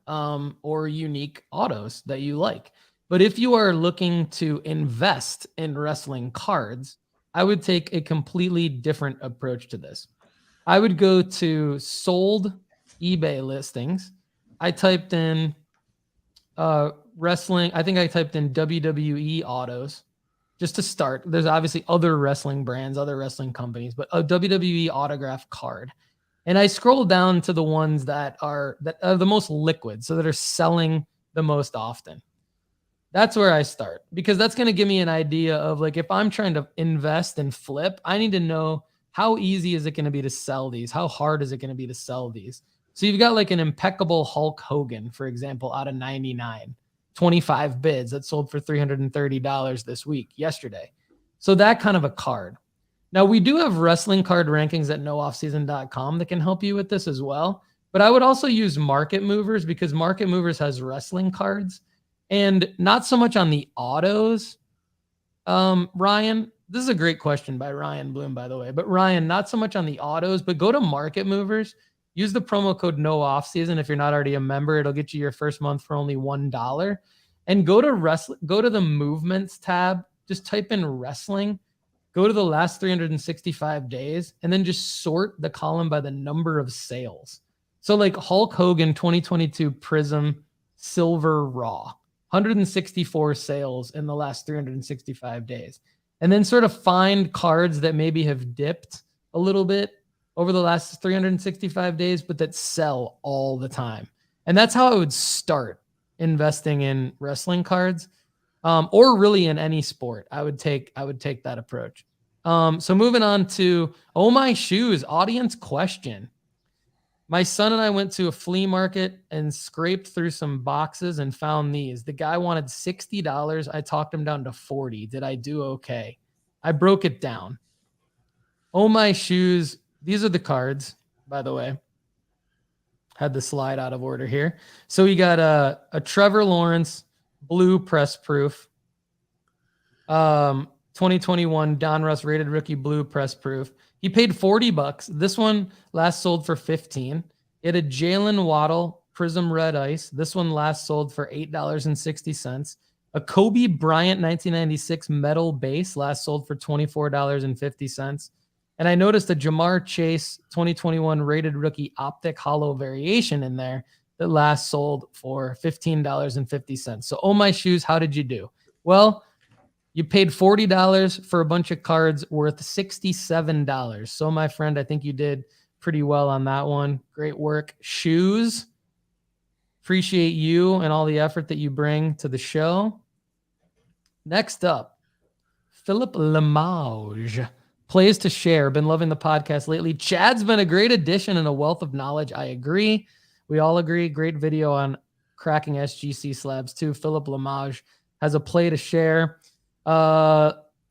or unique autos that you like. But if you are looking to invest in wrestling cards, I would take a completely different approach to this. I would go to sold eBay listings. I typed in wrestling. I think I typed in WWE Autos just to start. There's obviously other wrestling brands, other wrestling companies, but a WWE autograph card. And I scroll down to the ones that are the most liquid, so that are selling the most often. That's where I start, because that's going to give me an idea of, like, if I'm trying to invest and flip, I need to know how easy is it going to be to sell these? How hard is it going to be to sell these? So you've got like an impeccable Hulk Hogan, for example, out of 99, 25 bids that sold for $330 this week, yesterday. So that kind of a card. Now, we do have wrestling card rankings at nooffseason.com that can help you with this as well. But I would also use Market Movers, because Market Movers has wrestling cards. And not so much on the autos. Ryan, this is a great question by Ryan Bloom, by the way. But Ryan, not so much on the autos, but go to Market Movers. Use the promo code NOOFFSEASON if you're not already a member. It'll get you your first month for only $1. And go to the movements tab. Just type in wrestling. Go to the last 365 days, and then just sort the column by the number of sales. So like Hulk Hogan 2022 Prism Silver Raw. 164 sales in the last 365 days. And then sort of find cards that maybe have dipped a little bit over the last 365 days, but that sell all the time. And that's how I would start investing in wrestling cards, or really in any sport. I would take that approach. So moving on to Oh My Shoes, audience question. My son and I went to a flea market and scraped through some boxes and found these. The guy wanted $60. I talked him down to $40. Did I do okay? I broke it down. Oh My Shoes. These are the cards, by the way. Had the slide out of order here. So we got a Trevor Lawrence blue press proof. 2021 Donruss rated rookie blue press proof. He paid $40. This one last sold for $15. It had Jalen Waddle Prism Red Ice. This one last sold for $8.60. A Kobe Bryant 1996 metal base last sold for $24.50. And I noticed a Jamar Chase 2021 rated rookie optic hollow variation in there that last sold for $15.50. So, oh my shoes, how did you do? Well, you paid $40 for a bunch of cards worth $67. So, my friend, I think you did pretty well on that one. Great work. Shoes. Appreciate you and all the effort that you bring to the show. Next up, Philip Lemage. Plays to share. Been loving the podcast lately. Chad's been a great addition and a wealth of knowledge. I agree. We all agree. Great video on cracking SGC slabs too. Philip Lemage has a play to share.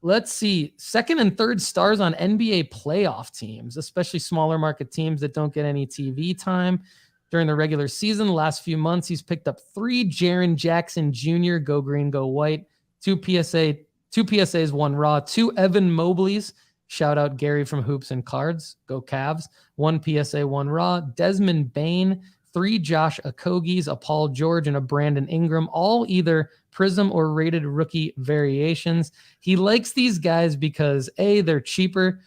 Let's see. Second and third stars on NBA playoff teams, especially smaller market teams that don't get any TV time during the regular season. The last few months, he's picked up 3 Jaren Jackson Jr. Go green, go white. 2 PSAs, 1 raw. 2 Evan Mobleys. Shout out Gary from Hoops and Cards. Go Cavs. 1 PSA, 1 raw. Desmond Bain. 3 Josh Okogis, a Paul George, and a Brandon Ingram. All either Prism or rated rookie variations. He likes these guys because A, they're cheaper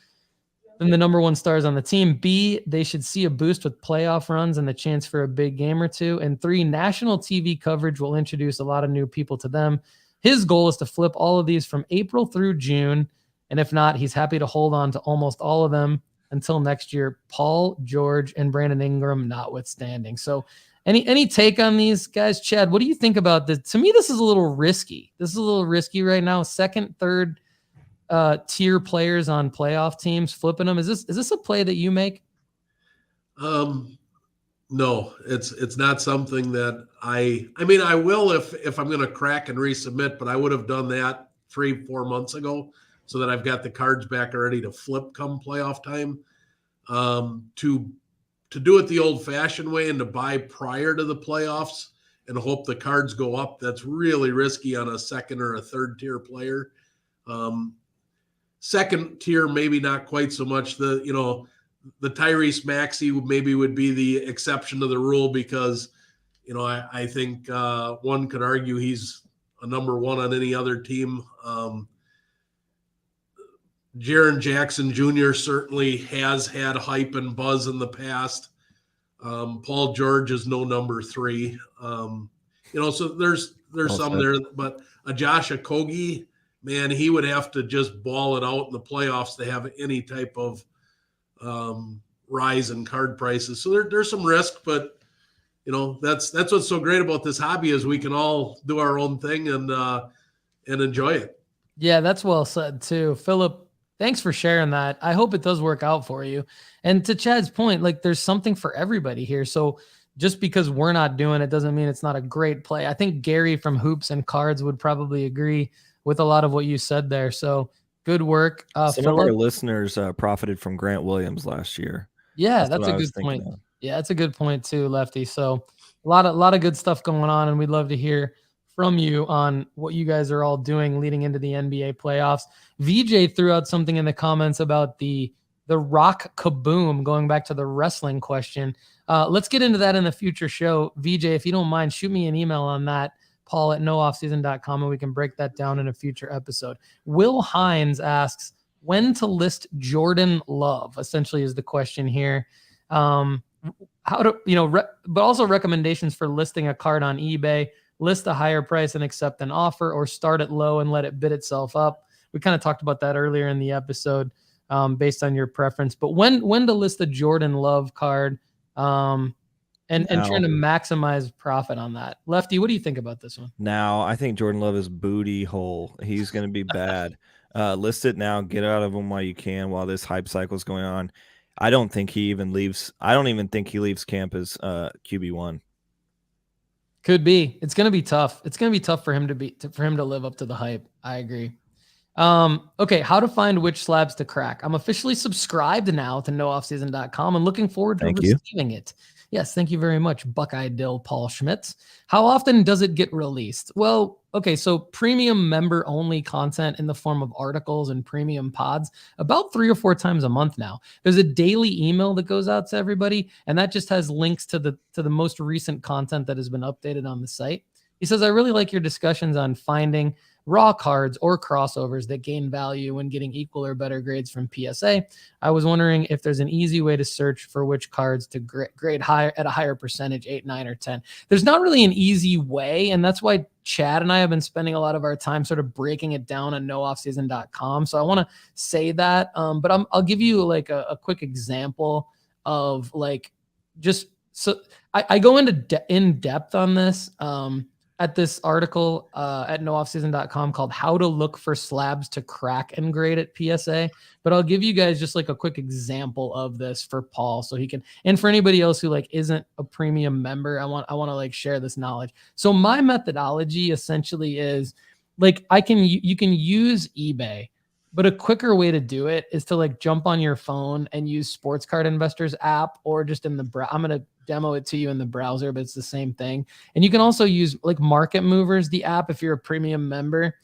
than the number 1 stars on the team. B, they should see a boost with playoff runs and the chance for a big game or two. And 3, national TV coverage will introduce a lot of new people to them. His goal is to flip all of these from April through June. And if not, he's happy to hold on to almost all of them until next year, Paul George and Brandon Ingram notwithstanding. So any take on these guys? Chad, what do you think about this? To me, this is a little risky. This is a little risky right now. Second, third tier players on playoff teams, flipping them. Is this a play that you make? No, it's not something that I mean, I will if I'm going to crack and resubmit, but I would have done that 3-4 months ago so that I've got the cards back already to flip come playoff time. To do it the old-fashioned way and to buy prior to the playoffs and hope the cards go up, that's really risky on a second or a third tier player. Second tier, maybe not quite so much. The Tyrese Maxey maybe would be the exception to the rule because, I think one could argue he's a number 1 on any other team. Jaren Jackson Jr. certainly has had hype and buzz in the past. Paul George is no number 3. So there's some there, but a Josh Okogie, man, he would have to just ball it out in the playoffs to have any type of rise in card prices. So there's some risk, but that's what's so great about this hobby is we can all do our own thing and enjoy it. Yeah, that's well said too. Philip, thanks for sharing that. I hope it does work out for you. And to Chad's point, like there's something for everybody here. So just because we're not doing it doesn't mean it's not a great play. I think Gary from Hoops and Cards would probably agree with a lot of what you said there. So good work. Some of our listeners profited from Grant Williams last year. Yeah, that's a good point. Yeah, that's a good point too, Lefty. So a lot of good stuff going on, and we'd love to hear from you on what you guys are all doing leading into the NBA playoffs. VJ threw out something in the comments about the rock kaboom, going back to the wrestling question. Let's get into that in the future show. VJ, if you don't mind, shoot me an email on that, paul@nooffseason.com, and we can break that down in a future episode. Will Hines asks, when to list Jordan Love, essentially is the question here. How to, but also recommendations for listing a card on eBay, list a higher price and accept an offer, or start it low and let it bid itself up. We kind of talked about that earlier in the episode based on your preference. But when to list a Jordan Love card and trying to maximize profit on that. Lefty, what do you think about this one? Now, I think Jordan Love is booty hole. He's going to be bad. List it now. Get out of him while you can while this hype cycle is going on. I don't think he even leaves. I don't even think he leaves camp as QB1. Could be. It's going to be tough. It's going to be tough for him to live up to the hype. I agree. Okay, how to find which slabs to crack. I'm officially subscribed now to nooffseason.com and looking forward to receiving it. Yes, thank you very much, Buckeye Dill Paul Schmitz. How often does it get released? Well, okay, so premium member only content in the form of articles and premium pods about 3 or 4 times a month now. There's a daily email that goes out to everybody, and that just has links to the most recent content that has been updated on the site. He says, I really like your discussions on finding raw cards or crossovers that gain value when getting equal or better grades from PSA. I was wondering if there's an easy way to search for which cards to grade higher at a higher percentage, 8, 9, or 10. There's not really an easy way, and that's why Chad and I have been spending a lot of our time sort of breaking it down on nooffseason.com. So I want to say that, but I'll give you like a quick example of like just so I go into in depth on this. At this article at nooffseason.com called How to Look for Slabs to Crack and Grade at PSA. But I'll give you guys just like a quick example of this for Paul so he can, and for anybody else who like isn't a premium member, I want to like share this knowledge. So my methodology essentially is like you can use eBay, but a quicker way to do it is to like jump on your phone and use Sports Card Investors app or just in the I'm going to demo it to you in the browser, but it's the same thing. And you can also use like Market Movers, the app, if you're a premium member.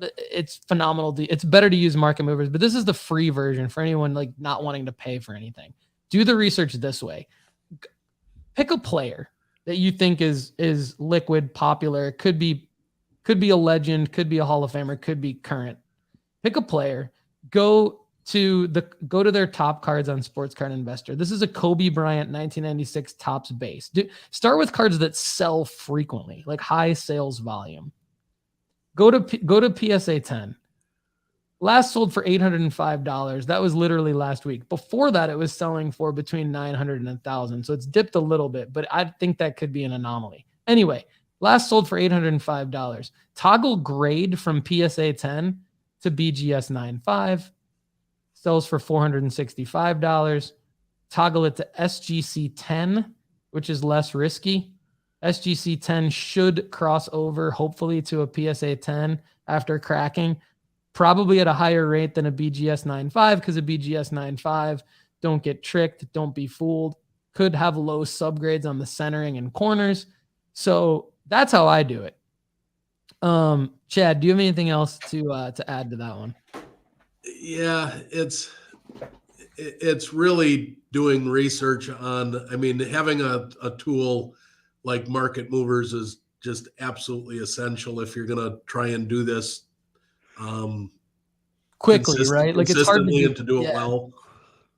It's phenomenal. It's better to use Market Movers, but this is the free version for anyone like not wanting to pay for anything. Do the research this way. Pick a player that you think is liquid, popular. Could be a legend, could be a Hall of Famer, could be current. Pick a player, go to their top cards on Sports Card Investor. This is a Kobe Bryant 1996 Topps base. Start with cards that sell frequently, like high sales volume. Go to PSA 10. Last sold for $805. That was literally last week. Before that, it was selling for between $900 and $1,000. So it's dipped a little bit, but I think that could be an anomaly. Anyway, last sold for $805. Toggle grade from PSA 10 to BGS 9.5. Sells for $465. Toggle it to SGC 10, which is less risky. SGC 10 should cross over, hopefully, to a PSA 10 after cracking, probably at a higher rate than a BGS 9.5 because a BGS 9.5, don't get tricked, don't be fooled, could have low subgrades on the centering and corners. So that's how I do it. Chad, do you have anything else to add to that one? Yeah, it's really doing research on, I mean, having a tool like Market Movers is just absolutely essential if you're going to try and do this quickly, right? Like it's hard to do it well.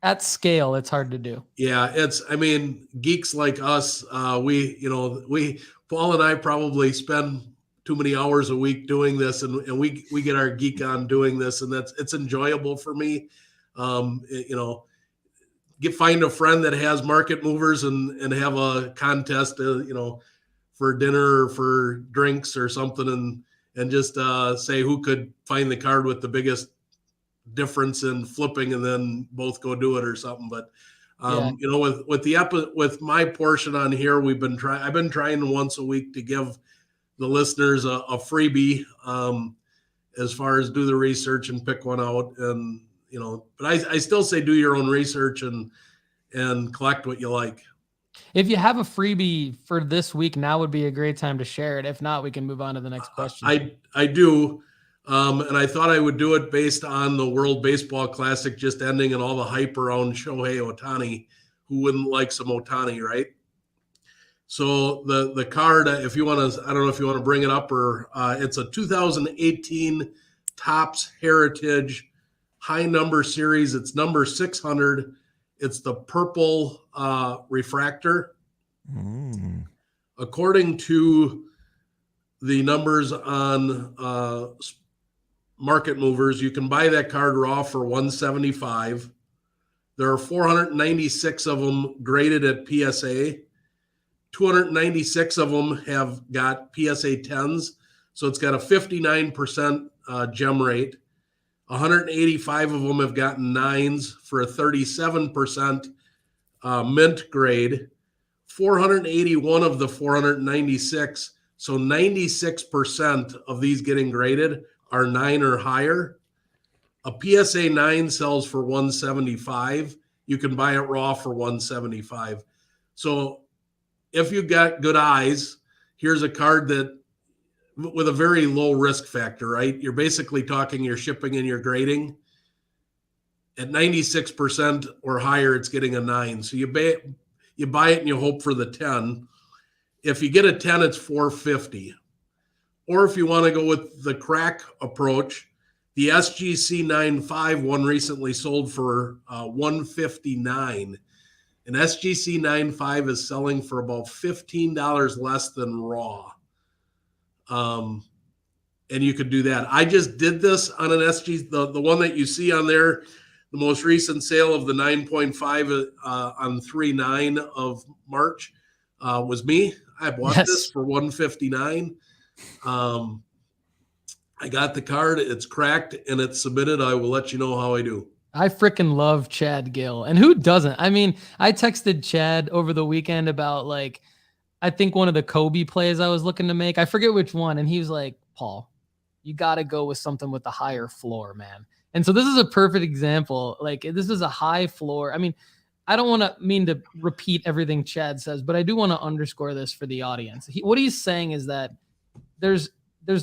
At scale, it's hard to do. Yeah, I mean, geeks like us, Paul and I probably spend too many hours a week doing this, and we get our geek on doing this, and it's enjoyable for me. Find a friend that has Market Movers and have a contest, for dinner or for drinks or something, and just say who could find the card with the biggest difference in flipping, and then both go do it or something. But with my portion on here, I've been trying once a week to give the listeners a freebie as far as do the research and pick one out. And, but I still say do your own research and collect what you like. If you have a freebie for this week, now would be a great time to share it. If not, we can move on to the next question. I do. And I thought I would do it based on the World Baseball Classic just ending and all the hype around Shohei Ohtani. Who wouldn't like some Ohtani, right? So the card, if you want to, I don't know if you want to bring it up or it's a 2018 Topps Heritage high number series. It's number 600. It's the purple refractor. According to the numbers on Market Movers, you can buy that card raw for $175. There are 496 of them graded at PSA. 296 of them have got PSA 10s, so it's got a 59% gem rate. 185 of them have gotten 9s for a 37% mint grade. 481 of the 496, so 96% of these getting graded are 9 or higher. A PSA 9 sells for $175. You can buy it raw for $175. So if you've got good eyes, here's a card that with a very low risk factor, right? You're basically talking your shipping and your grading. At 96% or higher, it's getting a 9. So you buy it and you hope for the 10. If you get a 10, it's $450. Or if you want to go with the crack approach, the SGC 95 one recently sold for $159. An SGC 95 is selling for about $15 less than raw. And you could do that. I just did this on an SG, the one that you see on there, the most recent sale of the 9.5 on 3/9 of March was me. I bought this for $159. I got the card. It's cracked and it's submitted. I will let you know how I do. I freaking love Chad Guell. And who doesn't? I mean, I texted Chad over the weekend about like, I think one of the Kobe plays I was looking to make. I forget which one. And he was like, Paul, you got to go with something with a higher floor, man. And so this is a perfect example. Like, this is a high floor. I mean, I don't want to mean to repeat everything Chad says, but I do want to underscore this for the audience. What he's saying is that there's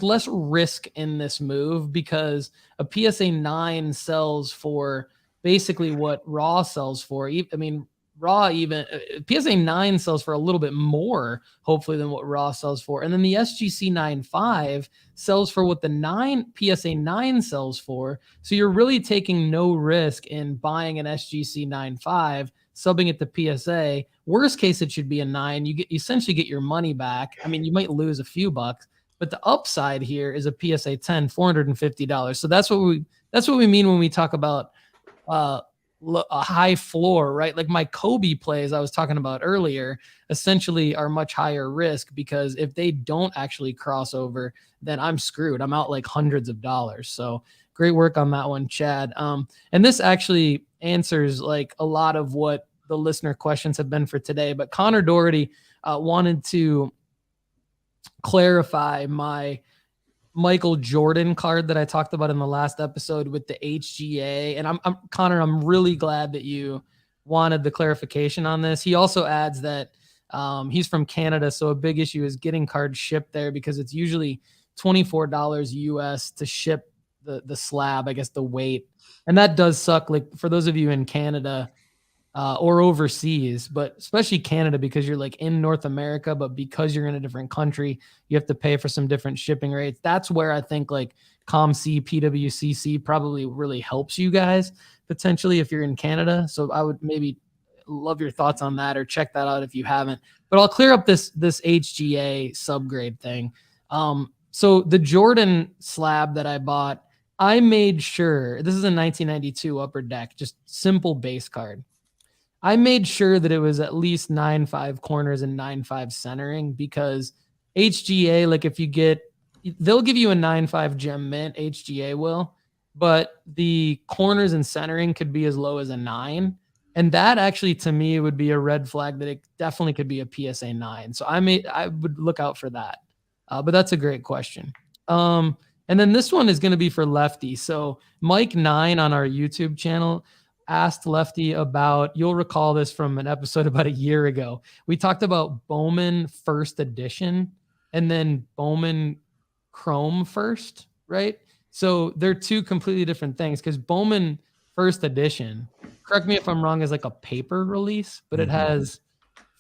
less risk in this move because a PSA 9 sells for basically what Raw sells for. I mean, Raw even PSA 9 sells for a little bit more, hopefully, than what Raw sells for. And then the SGC 95 sells for what the PSA 9 sells for. So you're really taking no risk in buying an SGC 95, subbing it to PSA. Worst case, it should be a 9. You essentially get your money back. I mean, you might lose a few bucks, but the upside here is a PSA 10, $450. So that's what we mean when we talk about a high floor, right? Like my Kobe plays I was talking about earlier essentially are much higher risk because if they don't actually cross over, then I'm screwed. I'm out like hundreds of dollars. So great work on that one, Chad. And this actually answers like a lot of what the listener questions have been for today. But Connor Doherty wanted to clarify my Michael Jordan card that I talked about in the last episode with the HGA. And I'm Connor, I'm really glad that you wanted the clarification on this. He also adds that he's from Canada, so a big issue is getting cards shipped there because it's usually $24 US to ship the slab, I guess the weight. And that does suck. Like for those of you in Canada or overseas, but especially Canada because you're like in North America, but because you're in a different country, you have to pay for some different shipping rates. That's where I think like ComC, PWCC probably really helps you guys potentially if you're in Canada. So I would maybe love your thoughts on that or check that out if you haven't. But I'll clear up this HGA subgrade thing. So the Jordan slab that I bought, I made sure, this is a 1992 Upper Deck, just simple base card. I made sure that it was at least 9.5 corners and 9.5 centering because HGA, like if you get, they'll give you a 9.5 gem mint, HGA will, but the corners and centering could be as low as a 9. And that actually, to me, would be a red flag that it definitely could be a PSA 9. So I would look out for that. But that's a great question. And then this one is going to be for Lefty. So Mike 9 on our YouTube channel asked Lefty about, you'll recall this from an episode about a year ago. We talked about Bowman First Edition and then Bowman Chrome First, right? So they're two completely different things because Bowman First Edition, correct me if I'm wrong, is like a paper release, but it has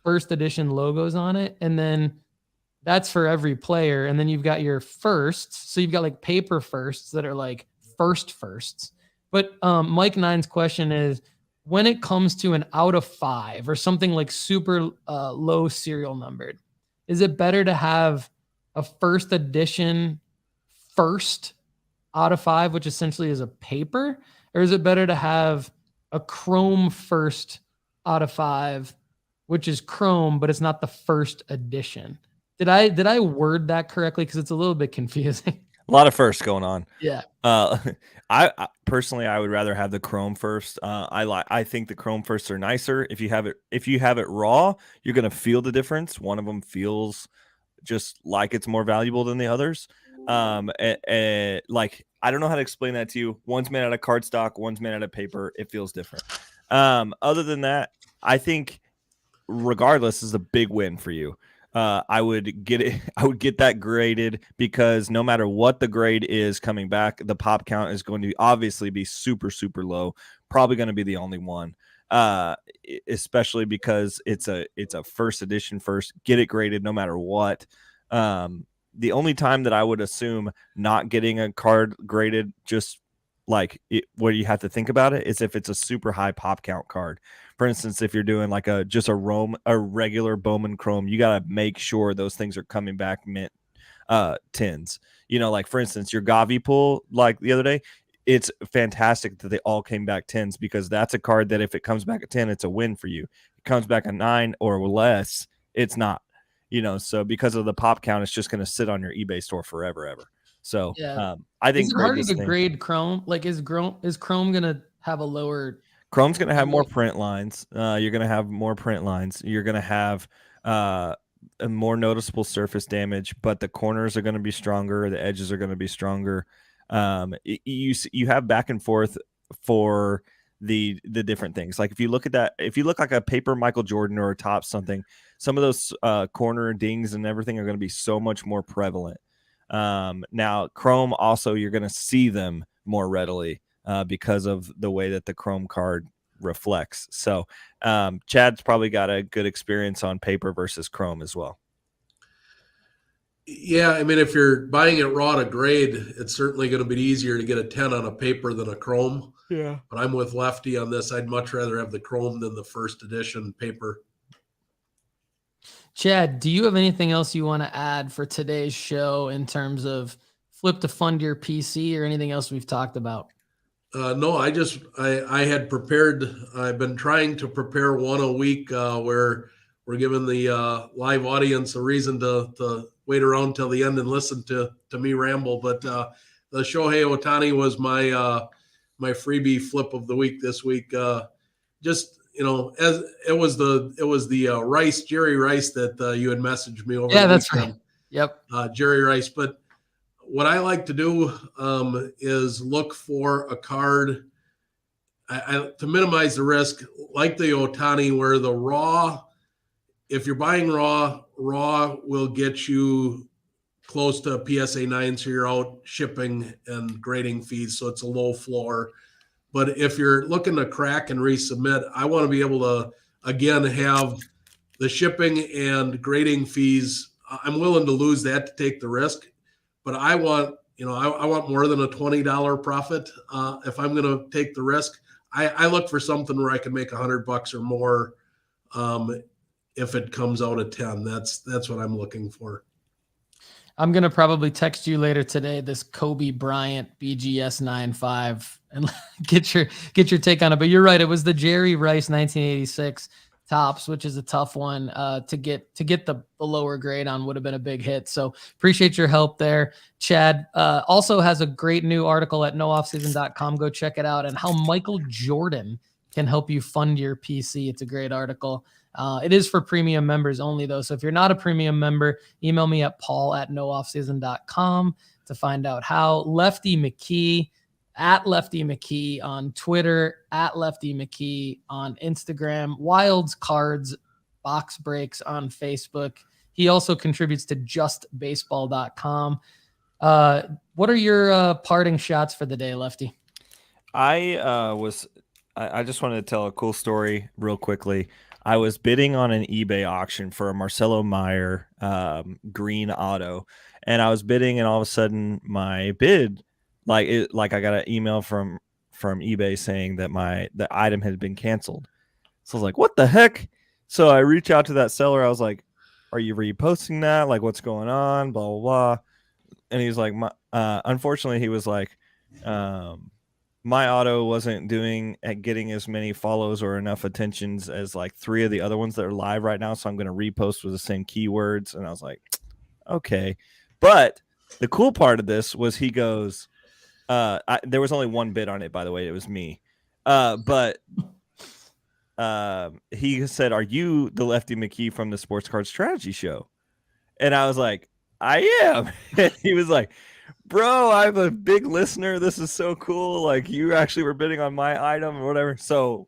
First Edition logos on it. And then that's for every player. And then you've got your firsts. So you've got like paper firsts that are like firsts. But Mike 9's question is, when it comes to an out of 5 or something like super low serial numbered, is it better to have a first edition first out of 5, which essentially is a paper, or is it better to have a Chrome first out of 5, which is Chrome, but it's not the first edition? Did I word that correctly? Because it's a little bit confusing. A lot of firsts going on. Yeah. I personally, I would rather have the Chrome first. I think the Chrome firsts are nicer. If you have it raw, you're gonna feel the difference. One of them feels just like it's more valuable than the others. Like I don't know how to explain that to you. One's made out of cardstock, one's made out of paper. It feels different. Other than that, I think regardless is a big win for you. I would get it. I would get that graded because no matter what the grade is coming back, the pop count is going to obviously be super, super low. Probably going to be the only one, especially because it's a first edition. First, get it graded no matter what. The only time that I would assume not getting a card graded, just like what you have to think about it, is if it's a super high pop count card. For instance, if you're doing like a regular Bowman Chrome, you got to make sure those things are coming back mint 10s. Like for instance, your Gavi pull like the other day, it's fantastic that they all came back 10s because that's a card that if it comes back at 10, it's a win for you. It comes back at 9 or less, it's not. So because of the pop count, it's just going to sit on your eBay store forever, ever. So I think is it harder to grade Chrome? Like is Chrome going to have a lower? Chrome's going to have more print lines. You're going to have more print lines. You're going to have a more noticeable surface damage, but the corners are going to be stronger. The edges are going to be stronger. You have back and forth for the different things. Like if you look at that, if you look like a paper Michael Jordan or a top something, some of those corner dings and everything are going to be so much more prevalent. Now Chrome also, you're going to see them more readily. Because of the way that the Chrome card reflects. So Chad's probably got a good experience on paper versus Chrome as well. Yeah, I mean, if you're buying it raw to grade, it's certainly going to be easier to get a 10 on a paper than a Chrome. Yeah. But I'm with Lefty on this. I'd much rather have the Chrome than the first edition paper. Chad, do you have anything else you want to add for today's show in terms of flip to fund your PC or anything else we've talked about? No, I had prepared. I've been trying to prepare one a week where we're giving the live audience a reason to wait around till the end and listen to me ramble. But the Shohei Ohtani was my freebie flip of the week this week. As it was the Rice, Jerry Rice that you had messaged me over. Yeah, that's right. Yep. Jerry Rice, but. What I like to do is look for a card to minimize the risk, like the Ohtani, where the raw, if you're buying raw will get you close to PSA 9, so you're out shipping and grading fees, so it's a low floor. But if you're looking to crack and resubmit, I want to be able to, again, have the shipping and grading fees. I'm willing to lose that to take the risk. But I want more than a $20 profit if I'm going to take the risk. I look for something where I can make $100 or more if it comes out at 10. That's what I'm looking for. I'm going to probably text you later today this Kobe Bryant BGS 9.5 and get your take on it. But you're right. It was the Jerry Rice 1986 tops, which is a tough one to get the lower grade on. Would have been a big hit. So appreciate your help there. Chad also has a great new article at nooffseason.com. Go check it out, and how Michael Jordan can help you fund your PC. It's a great article. It is for premium members only though. So if you're not a premium member, email me at paul@nooffseason.com to find out how. Lefty McKee at Lefty McKee on Twitter, at Lefty McKee on Instagram, Wilds Cards Box Breaks on Facebook. He also contributes to justbaseball.com. What are your parting shots for the day, Lefty? I just wanted to tell a cool story real quickly. I was bidding on an eBay auction for a Marcelo Meyer green auto, and I was bidding, and all of a sudden my bid, I got an email from eBay saying that the item had been canceled. So I was like, what the heck? So I reached out to that seller. I was like, are you reposting that? Like, what's going on? Blah, blah, blah. And he was like, unfortunately, he was like, my auto wasn't getting as many follows or enough attentions as like 3 of the other ones that are live right now. So I'm going to repost with the same keywords. And I was like, okay. But the cool part of this was he goes, there was only one bid on it, by the way. It was me. But he said, are you the Lefty McKee from the Sports Card Strategy Show? And I was like, I am. And he was like, bro, I'm a big listener. This is so cool. Like, you actually were bidding on my item or whatever. So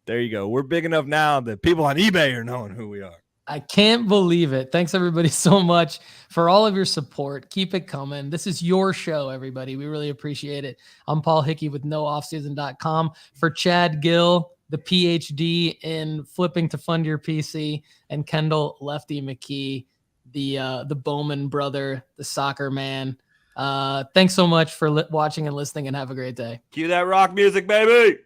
There you go. We're big enough now that people on eBay are knowing who we are. I can't believe it. Thanks everybody so much for all of your support. Keep it coming. This is your show, everybody. We really appreciate it. I'm Paul Hickey with nooffseason.com. For Chad Guell, the PhD in flipping to fund your PC, and Kendall Lefty McKee, the Bowman brother, the soccer man. Thanks so much for watching and listening, and have a great day. Cue that rock music, baby.